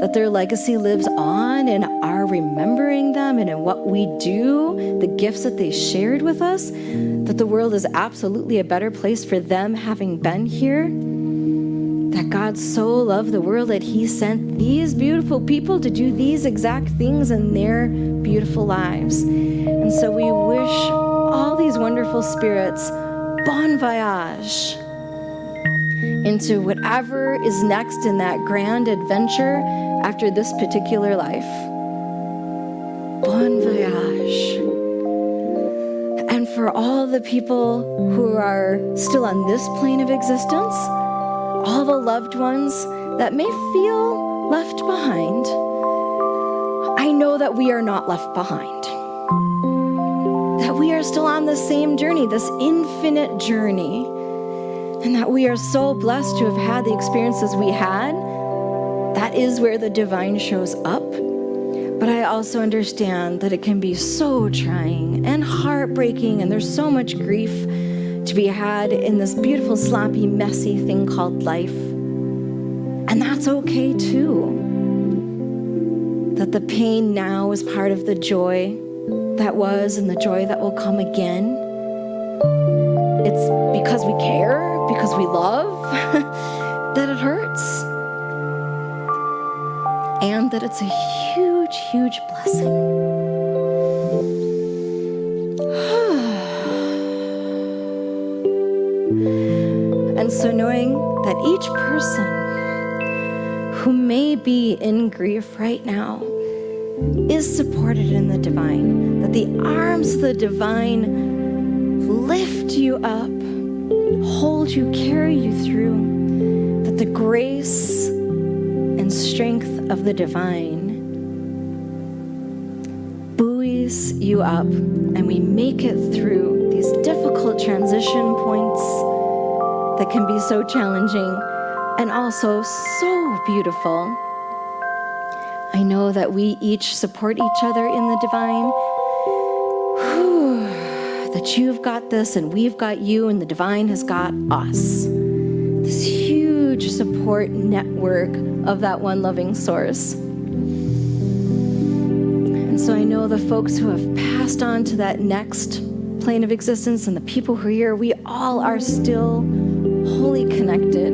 that their legacy lives on in our remembering them and in what we do, the gifts that they shared with us, that the world is absolutely a better place for them having been here, that God so loved the world that he sent these beautiful people to do these exact things in their beautiful lives. And so we wish all these wonderful spirits bon voyage into whatever is next in that grand adventure after this particular life. Bon voyage. And for all the people who are still on this plane of existence, all the loved ones that may feel left behind, I know that we are not left behind. That we are still on the same journey, this infinite journey, and that we are so blessed to have had the experiences we had. That is where the divine shows up. But I also understand that it can be so trying and heartbreaking, and there's so much grief to be had in this beautiful, sloppy, messy thing called life. And that's okay too. That the pain now is part of the joy that was and the joy that will come again. It's because we care, because we love, that it hurts. And that it's a huge, huge blessing. And so knowing that each person who may be in grief right now is supported in the divine, that the arms of the divine lift you up, hold you, carry you through, that the grace and strength of the divine buoys you up, and we make it through these difficult transition points that can be so challenging and also so beautiful. I know that we each support each other in the divine. That you've got this and we've got you and the divine has got us. This huge support network of that one loving source. And so I know the folks who have passed on to that next plane of existence and the people who are here, we all are still wholly connected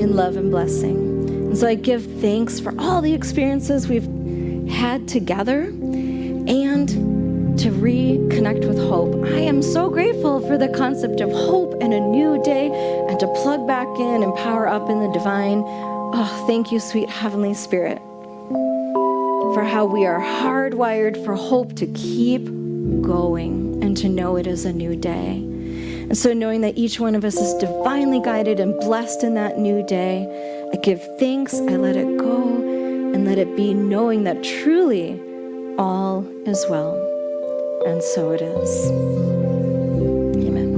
in love and blessing. And so I give thanks for all the experiences we've had together and to reconnect with hope. I am so grateful for the concept of hope and a new day and to plug back in and power up in the divine. Oh, thank you, sweet Heavenly Spirit, for how we are hardwired for hope to keep going and to know it is a new day. And so knowing that each one of us is divinely guided and blessed in that new day, I give thanks, I let it go, and let it be, knowing that truly all is well. And so it is. Amen.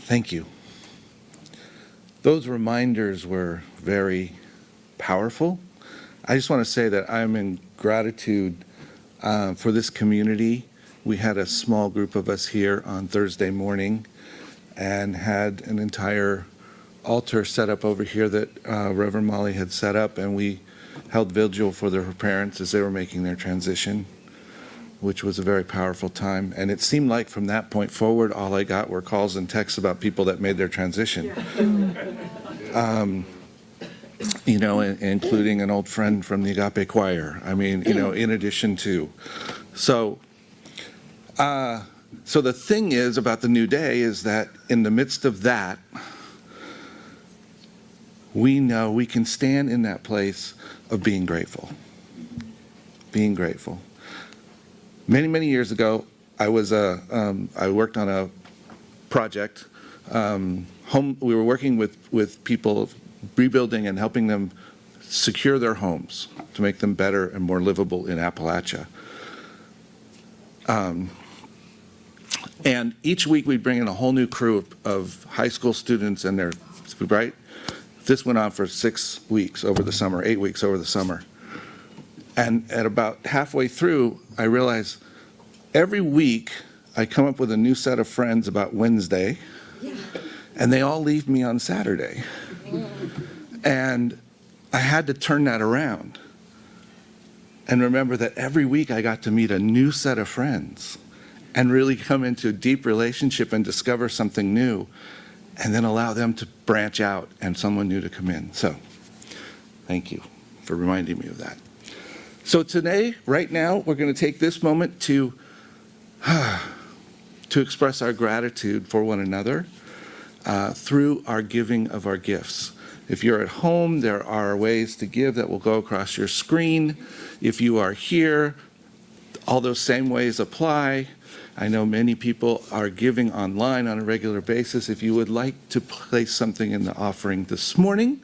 Thank you. Those reminders were very powerful. I just want to say that I'm in gratitude for this community. We had a small group of us here on Thursday morning and had an entire altar set up over here that Reverend Molly had set up, and we held vigil for their parents as they were making their transition, which was a very powerful time. And it seemed like from that point forward, all I got were calls and texts about people that made their transition. You know, including an old friend from the Agape Choir. I mean, you know, in addition to. So the thing is about the new day is that in the midst of that, we know we can stand in that place of being grateful. Being grateful. Many, many years ago, I worked on a project. We were working with people, rebuilding and helping them secure their homes to make them better and more livable in Appalachia. And each week we'd bring in a whole new crew of high school students and their, right? This went on for 6 weeks over the summer, 8 weeks over the summer. And at about halfway through, I realized every week I come up with a new set of friends about Wednesday, and they all leave me on Saturday. And I had to turn that around and remember that every week I got to meet a new set of friends and really come into a deep relationship and discover something new, and then allow them to branch out and someone new to come in. So thank you for reminding me of that. So today, right now, we're going to take this moment to express our gratitude for one another through our giving of our gifts. If you're at home, there are ways to give that will go across your screen. If you are here, all those same ways apply. I know many people are giving online on a regular basis. If you would like to place something in the offering this morning,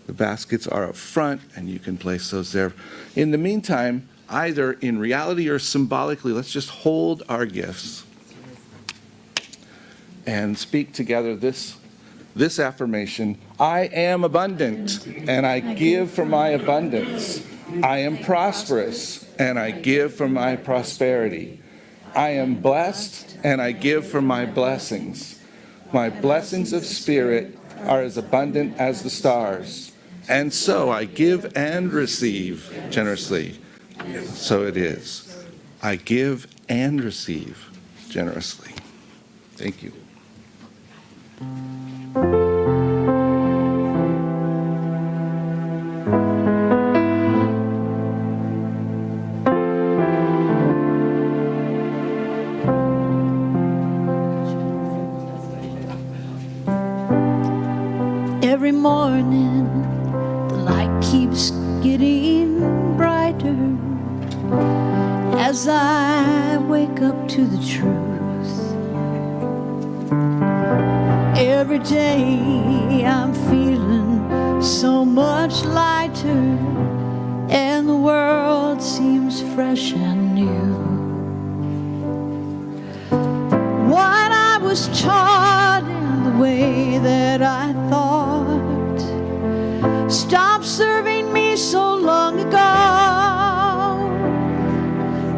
the baskets are up front and you can place those there. In the meantime, either in reality or symbolically, let's just hold our gifts and speak together this affirmation. I am abundant and I give from my abundance. I am prosperous and I give from my prosperity. I am blessed and I give from my blessings. My blessings of spirit are as abundant as the stars. And so I give and receive generously. So it is. I give and receive generously. Thank you. Every morning, the light keeps getting brighter as I wake up to the truth. Every day, I'm feeling so much lighter, and the world seems fresh and new. What I was taught in the way that I thought stopped serving me so long ago,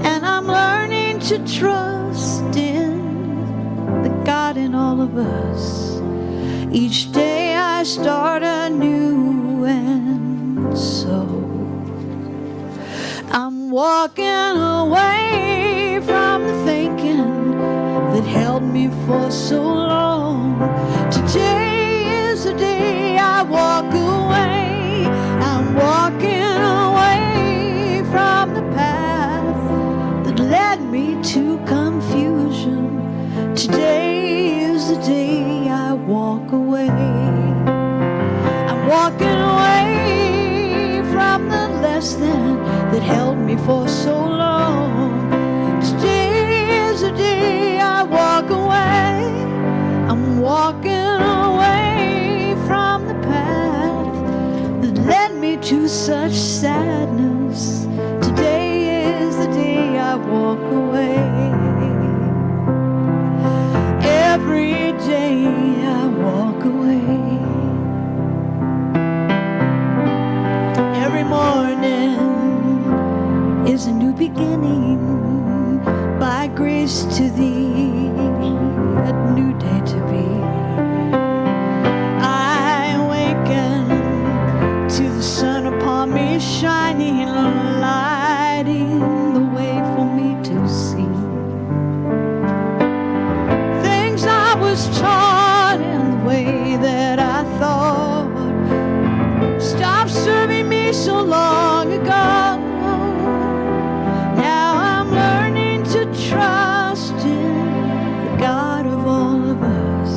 and I'm learning to trust in the God in all of us. Each day I start anew, and so I'm walking away from the thinking that held me for so long. Today is the day I walk away. I'm walking away from the path that led me to confusion. Today is the day I walk away. I'm walking away from the less than that held me for so long. Today is the day I walk away. I'm walking away from the path that led me to such sadness. Today is the day peace to thee, a new day to be. I awaken to the sun upon me shining, lighting the way for me to see things I was taught and the way that I thought stopped serving me so long ago. Now I'm learning to trust in the God of all of us.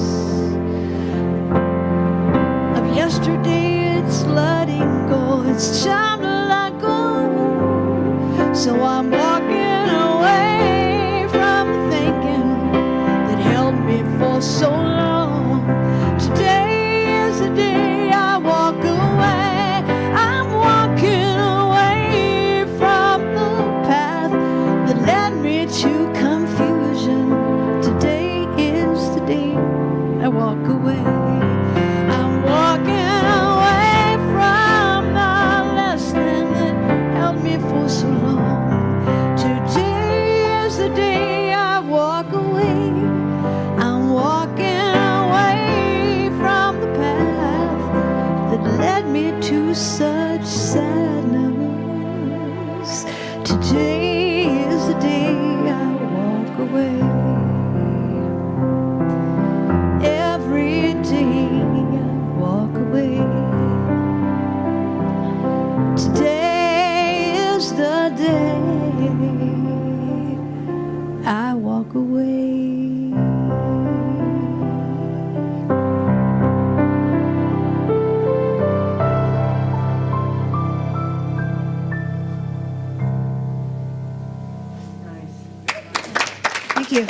Of yesterday, it's letting go. It's time to let go. So I'm walking away from the thinking that held me for so long. Today is the day I walk away. I'm walking away from the path that led me to confusion. Today is the day I walk away. I'm walking away from the less than that held me for so long. Today is the day I walk away. I'm walking away from the path that led me to such sadness. Today is the day I walk away. Every day I walk away. Today is the day I walk away. Thank you.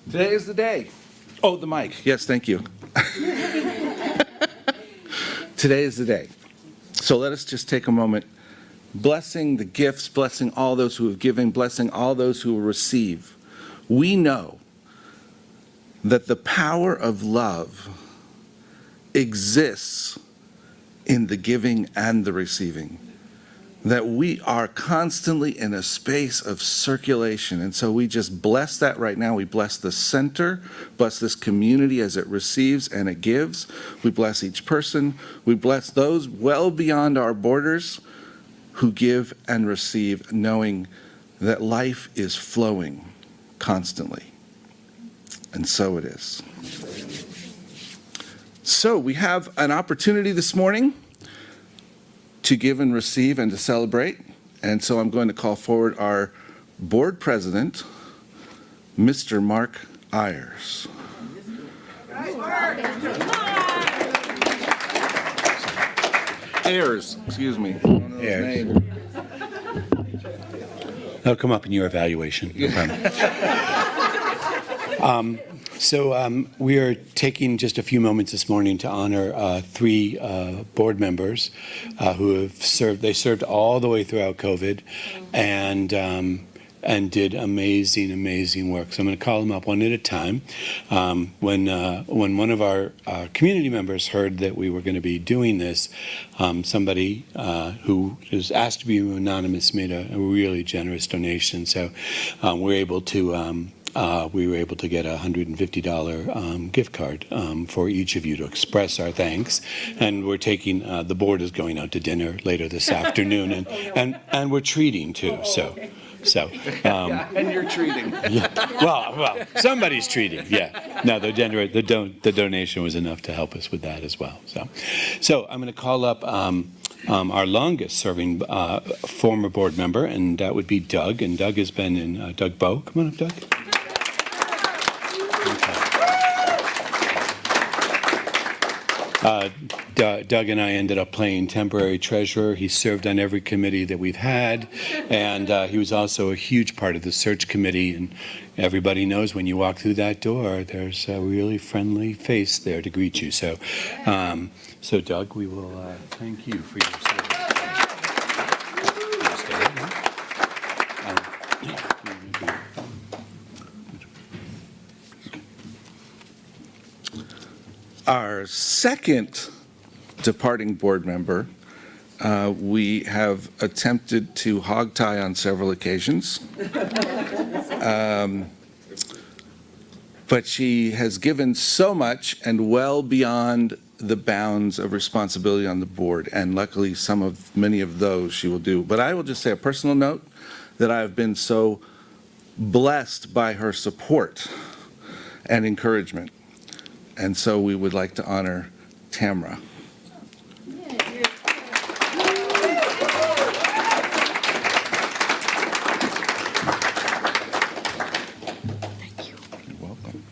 Today is the day. Oh, the mic. Yes, thank you. Today is the day. So let us just take a moment, blessing the gifts, blessing all those who have given, blessing all those who will receive. We know that the power of love exists in the giving and the receiving, that we are constantly in a space of circulation. And so we just bless that right now. We bless the center, bless this community as it receives and it gives. We bless each person. We bless those well beyond our borders who give and receive, knowing that life is flowing constantly. And so it is. So we have an opportunity this morning to give and receive and to celebrate. And so I'm going to call forward our board president, Mr. Mark Ayers. Ayers, excuse me. Ayers. That'll come up in your evaluation. No problem. So we are taking just a few moments this morning to honor three board members who have served. They served all the way throughout COVID, and did amazing work. So I'm going to call them up one at a time. When one of our community members heard that we were going to be doing this, somebody who was asked to be anonymous made a really generous donation. So we were able to get a $150 gift card for each of you to express our thanks. And we're taking, the board is going out to dinner later this afternoon, and we're treating too. So And you're treating. yeah. Well, somebody's treating. Yeah. No, the donation was enough to help us with that as well. So I'm going to call up our longest-serving former board member, and that would be Doug. And Doug has been in Doug Bowe. Come on up, Doug. Doug and I ended up playing temporary treasurer. He served on every committee that we've had, and he was also a huge part of the search committee. And everybody knows when you walk through that door, there's a really friendly face there to greet you. So, Doug, we will thank you for your service. Our second departing board member We have attempted to hog tie on several occasions. But she has given so much and well beyond the bounds of responsibility on the board, and luckily many of those she will do. But I will just say a personal note that I have been so blessed by her support and encouragement. And so we would like to honor Tamra.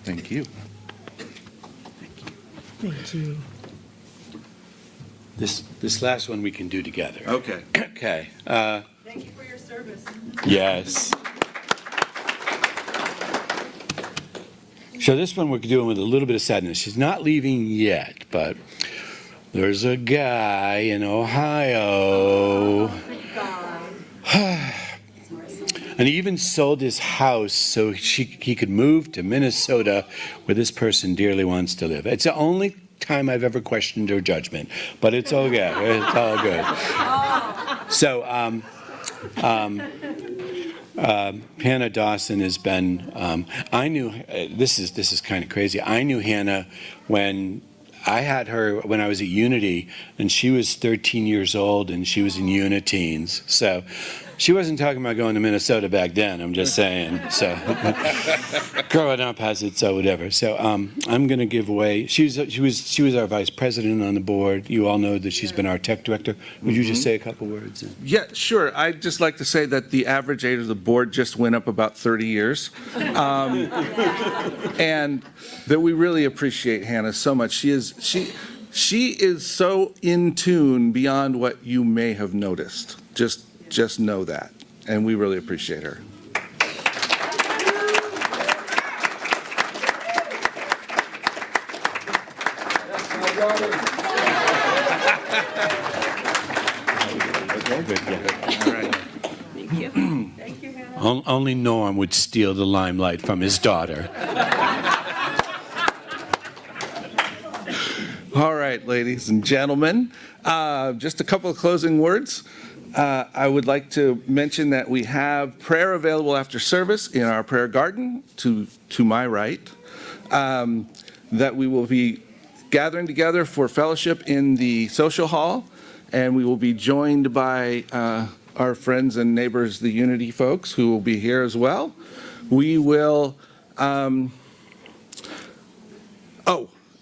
Thank you. Thank you. This last one we can do together. Okay. Okay. Thank you for your service. Yes. So this one we're doing with a little bit of sadness. She's not leaving yet, but there's a guy in Ohio. And he even sold his house so he could move to Minnesota, where this person dearly wants to live. It's the only time I've ever questioned her judgment, but it's all good. It's all good. So Hannah Dawson has been. I knew this is kind of crazy. I knew Hannah when I had her when I was at Unity, and she was 13 years old, and she was in Uniteens. So she wasn't talking about going to Minnesota back then. I'm just saying. So growing up has it, so whatever. So I'm going to give away. She was our vice president on the board. You all know that she's been our tech director. Would you just say a couple words? Yeah, sure. I'd just like to say that the average age of the board just went up about 30 years. And that we really appreciate Hannah so much. She is so in tune beyond what you may have noticed. Just know that. And we really appreciate her. Only Norm would steal the limelight from his daughter. All right, ladies and gentlemen, just a couple of closing words. I would like to mention that we have prayer available after service in our prayer garden to my right, that we will be gathering together for fellowship in the social hall, and we will be joined by our friends and neighbors, the Unity folks, who will be here as well. We will, and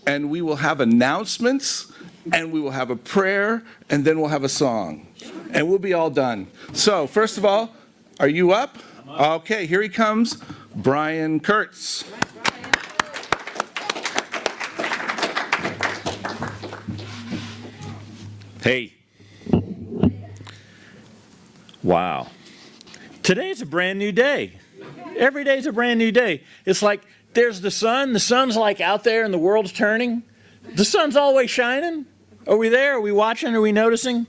we will have announcements, and we will have a prayer, and then we'll have a song, and we'll be all done. So, first of all, are you up? Okay, here he comes, Brian Kurtz. Hey. Wow. Today's a brand new day. Every day's a brand new day. It's like there's the sun. The sun's like out there and the world's turning. The sun's always shining. Are we there? Are we watching? Are we noticing?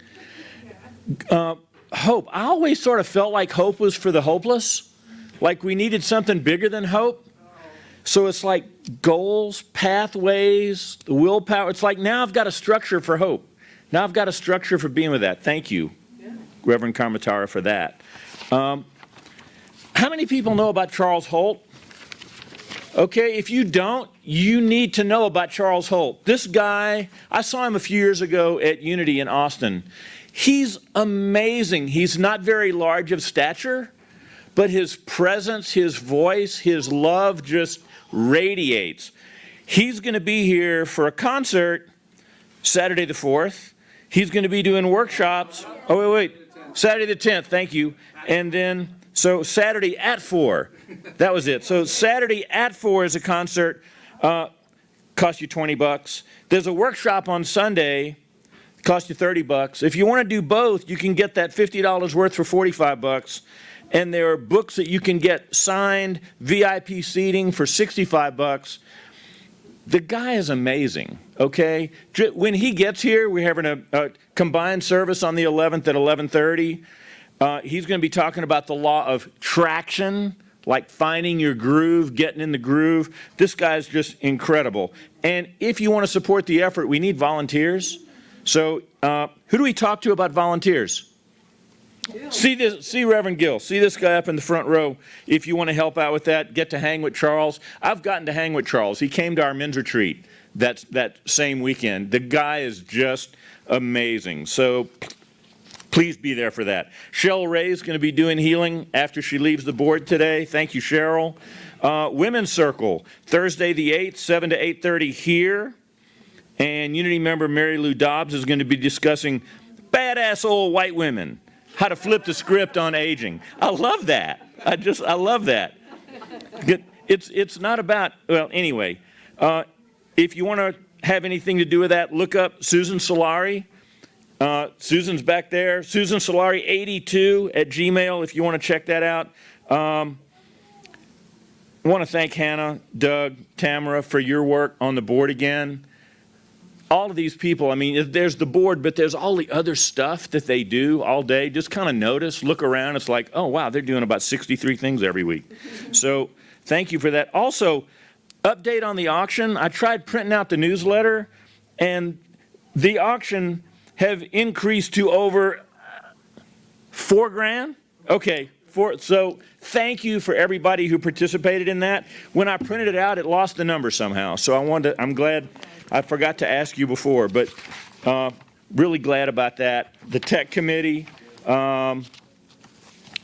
Hope. I always sort of felt like hope was for the hopeless. Like we needed something bigger than hope. So it's like goals, pathways, the willpower. It's like now I've got a structure for hope. Now I've got a structure for being with that. Thank you, Reverend Kamatara, for that. How many people know about Charles Holt? Okay, if you don't, you need to know about Charles Holt. This guy, I saw him a few years ago at Unity in Austin. He's amazing. He's not very large of stature, but his presence, his voice, his love just radiates. He's going to be here for a concert Saturday the 4th. He's going to be doing workshops. Oh, wait. Saturday the 10th, thank you. And then, so Saturday at 4. That was it. So Saturday at 4 is a concert. Costs you $20. There's a workshop on Sunday. Costs you $30. If you want to do both, you can get that $50 worth for $45. And there are books that you can get signed, VIP seating for $65. The guy is amazing, okay? When he gets here, we're having a combined service on the 11th at 11:30. He's going to be talking about the law of traction, like finding your groove, getting in the groove. This guy's just incredible. And if you want to support the effort, we need volunteers. So who do we talk to about volunteers? See Reverend Gill. See this guy up in the front row. If you want to help out with that, get to hang with Charles. I've gotten to hang with Charles. He came to our men's retreat that same weekend. The guy is just amazing. So please be there for that. Cheryl Ray is going to be doing healing after she leaves the board today. Thank you, Cheryl. Women's Circle, Thursday the 8th, 7 to 8:30 here. And Unity member Mary Lou Dobbs is going to be discussing badass old white women. How to flip the script on aging. I love that. I love that. It's not about, well, anyway, if you want to have anything to do with that, look up Susan Solari. Susan's back there. Susan Solari 82 at Gmail if you want to check that out. I want to thank Hannah, Doug, Tamara for your work on the board again. All of these people, I mean, there's the board, but there's all the other stuff that they do all day. Just kind of notice, look around. It's like, oh, wow, they're doing about 63 things every week. So thank you for that. Also, update on the auction. I tried printing out the newsletter, and the auction have increased to over $4,000. Okay. So thank you for everybody who participated in that. When I printed it out, it lost the number somehow. So I'm glad. I forgot to ask you before, but really glad about that. The tech committee,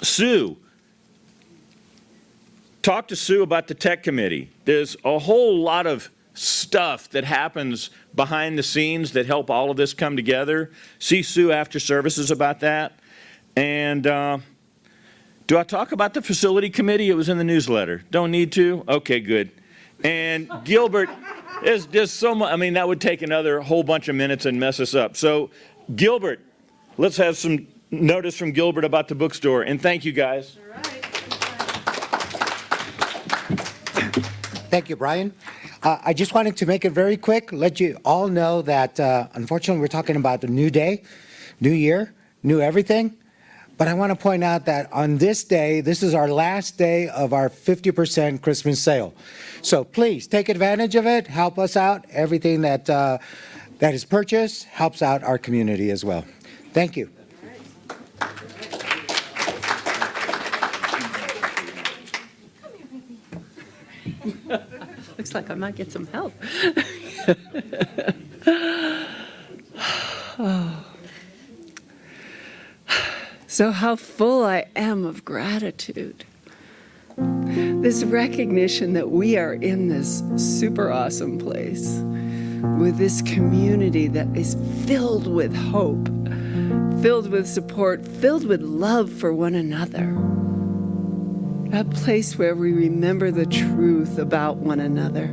Sue. Talk to Sue about the tech committee. There's a whole lot of stuff that happens behind the scenes that help all of this come together. See Sue after services about that. And do I talk about the facility committee? It was in the newsletter. Don't need to? Okay, good. And Gilbert. There's just so much. I mean, that would take another whole bunch of minutes and mess us up. So, Gilbert, let's have some notice from Gilbert about the bookstore. And thank you, guys. All right. Thank you, Brian. I just wanted to make it very quick, let you all know that, unfortunately, we're talking about the new day, new year, new everything. But I want to point out that on this day, this is our last day of our 50% Christmas sale. So please take advantage of it. Help us out. Everything that is purchased helps out our community as well. Thank you. Looks like I might get some help. So how full I am of gratitude. This recognition that we are in this super awesome place with this community that is filled with hope, filled with support, filled with love for one another. A place where we remember the truth about one another,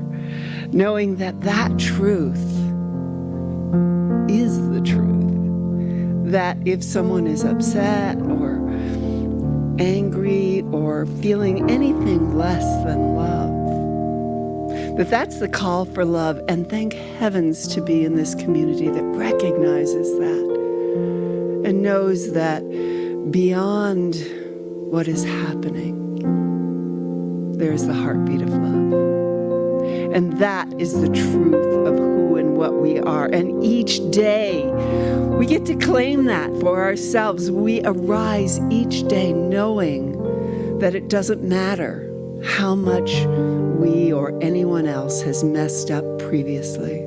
knowing that that truth is the truth. That if someone is upset or angry or feeling anything less than love, that's the call for love. And thank heavens to be in this community that recognizes that and knows that beyond what is happening, there's the heartbeat of love. And that is the truth of who and what we are. And each day, we get to claim that for ourselves. We arise each day knowing that it doesn't matter how much we or anyone else has messed up previously.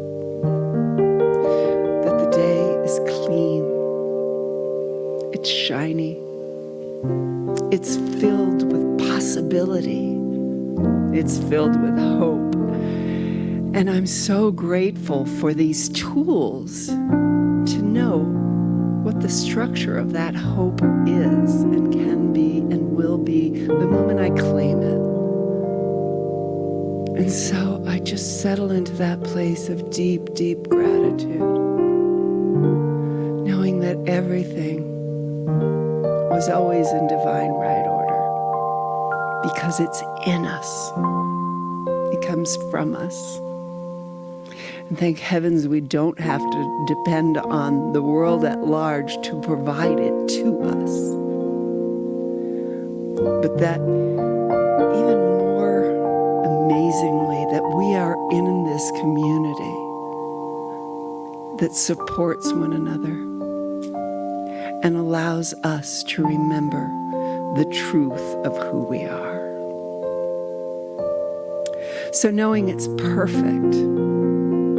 That the day is clean. It's shiny. It's filled with possibility. It's filled with hope. And I'm so grateful for these tools to know what the structure of that hope is and can be and will be the moment I claim it. And so I just settle into that place of deep, deep gratitude, knowing that everything was always in divine right order because it's in us. It comes from us. And thank heavens we don't have to depend on the world at large to provide it to us. But that even more amazingly, that we are in this community that supports one another and allows us to remember the truth of who we are. So knowing it's perfect and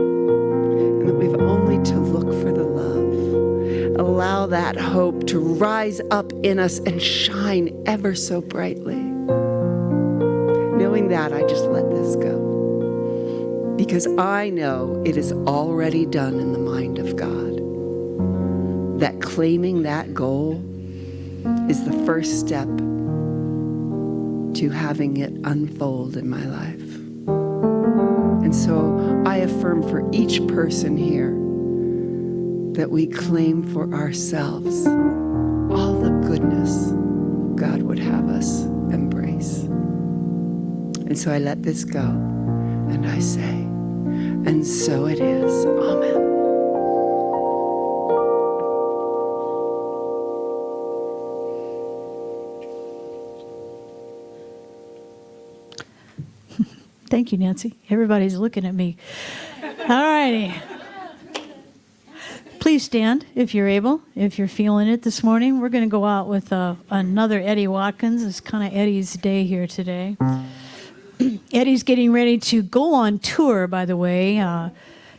that we've only to look for the love, allow that hope to rise up in us and shine ever so brightly. Knowing that, I just let this go. Because I know it is already done in the mind of God. That claiming that goal is the first step to having it unfold in my life. And so I affirm for each person here that we claim for ourselves all the goodness God would have us embrace. And so I let this go and I say, and so it is. Amen. Thank you, Nancy. Everybody's looking at me. All righty. Please stand if you're able, if you're feeling it this morning. We're going to go out with another Eddie Watkins. It's kind of Eddie's day here today. Eddie's getting ready to go on tour, by the way.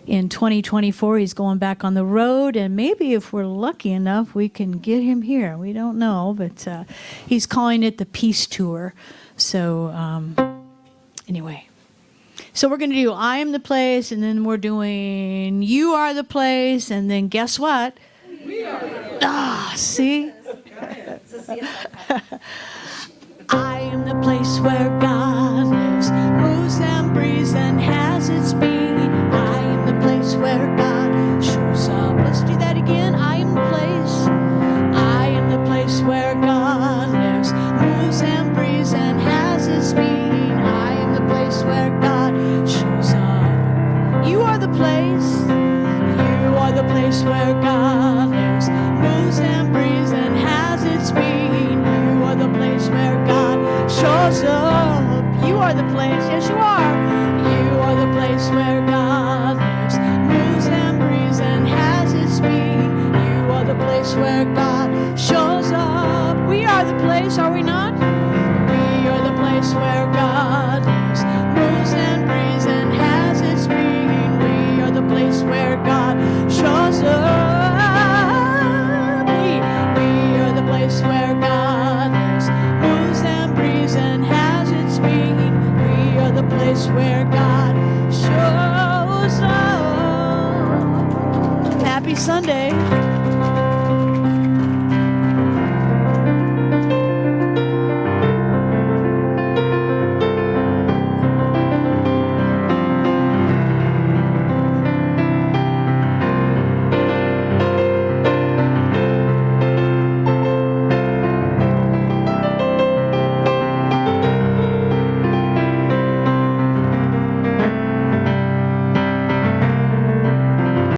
In 2024, he's going back on the road, and maybe if we're lucky enough, we can get him here. We don't know, but he's calling it the Peace Tour. So anyway. So we're going to do I Am the Place, and then we're doing You Are the Place, and then guess what? We are the place. Ah, see? I am the place where God lives, moves and breathes and has its being. I am the place where God shows up. Let's do that again. I am the place. I am the place where God lives, moves and breathes and has its being. I am the place where God shows up. You are the place. You are the place where God lives, moves and breathes and has its being. You are the place where God shows up. You are the place. Yes, you are. You are the place where God lives, moves and breathes and has its being. You are the place where God shows up. We are the place, are we not? We are the place where God lives, moves and breathes and has its being. We are the place where God shows up. We are the place where God lives, moves and breathes and has its being. We are the place where God shows up. Happy Sunday.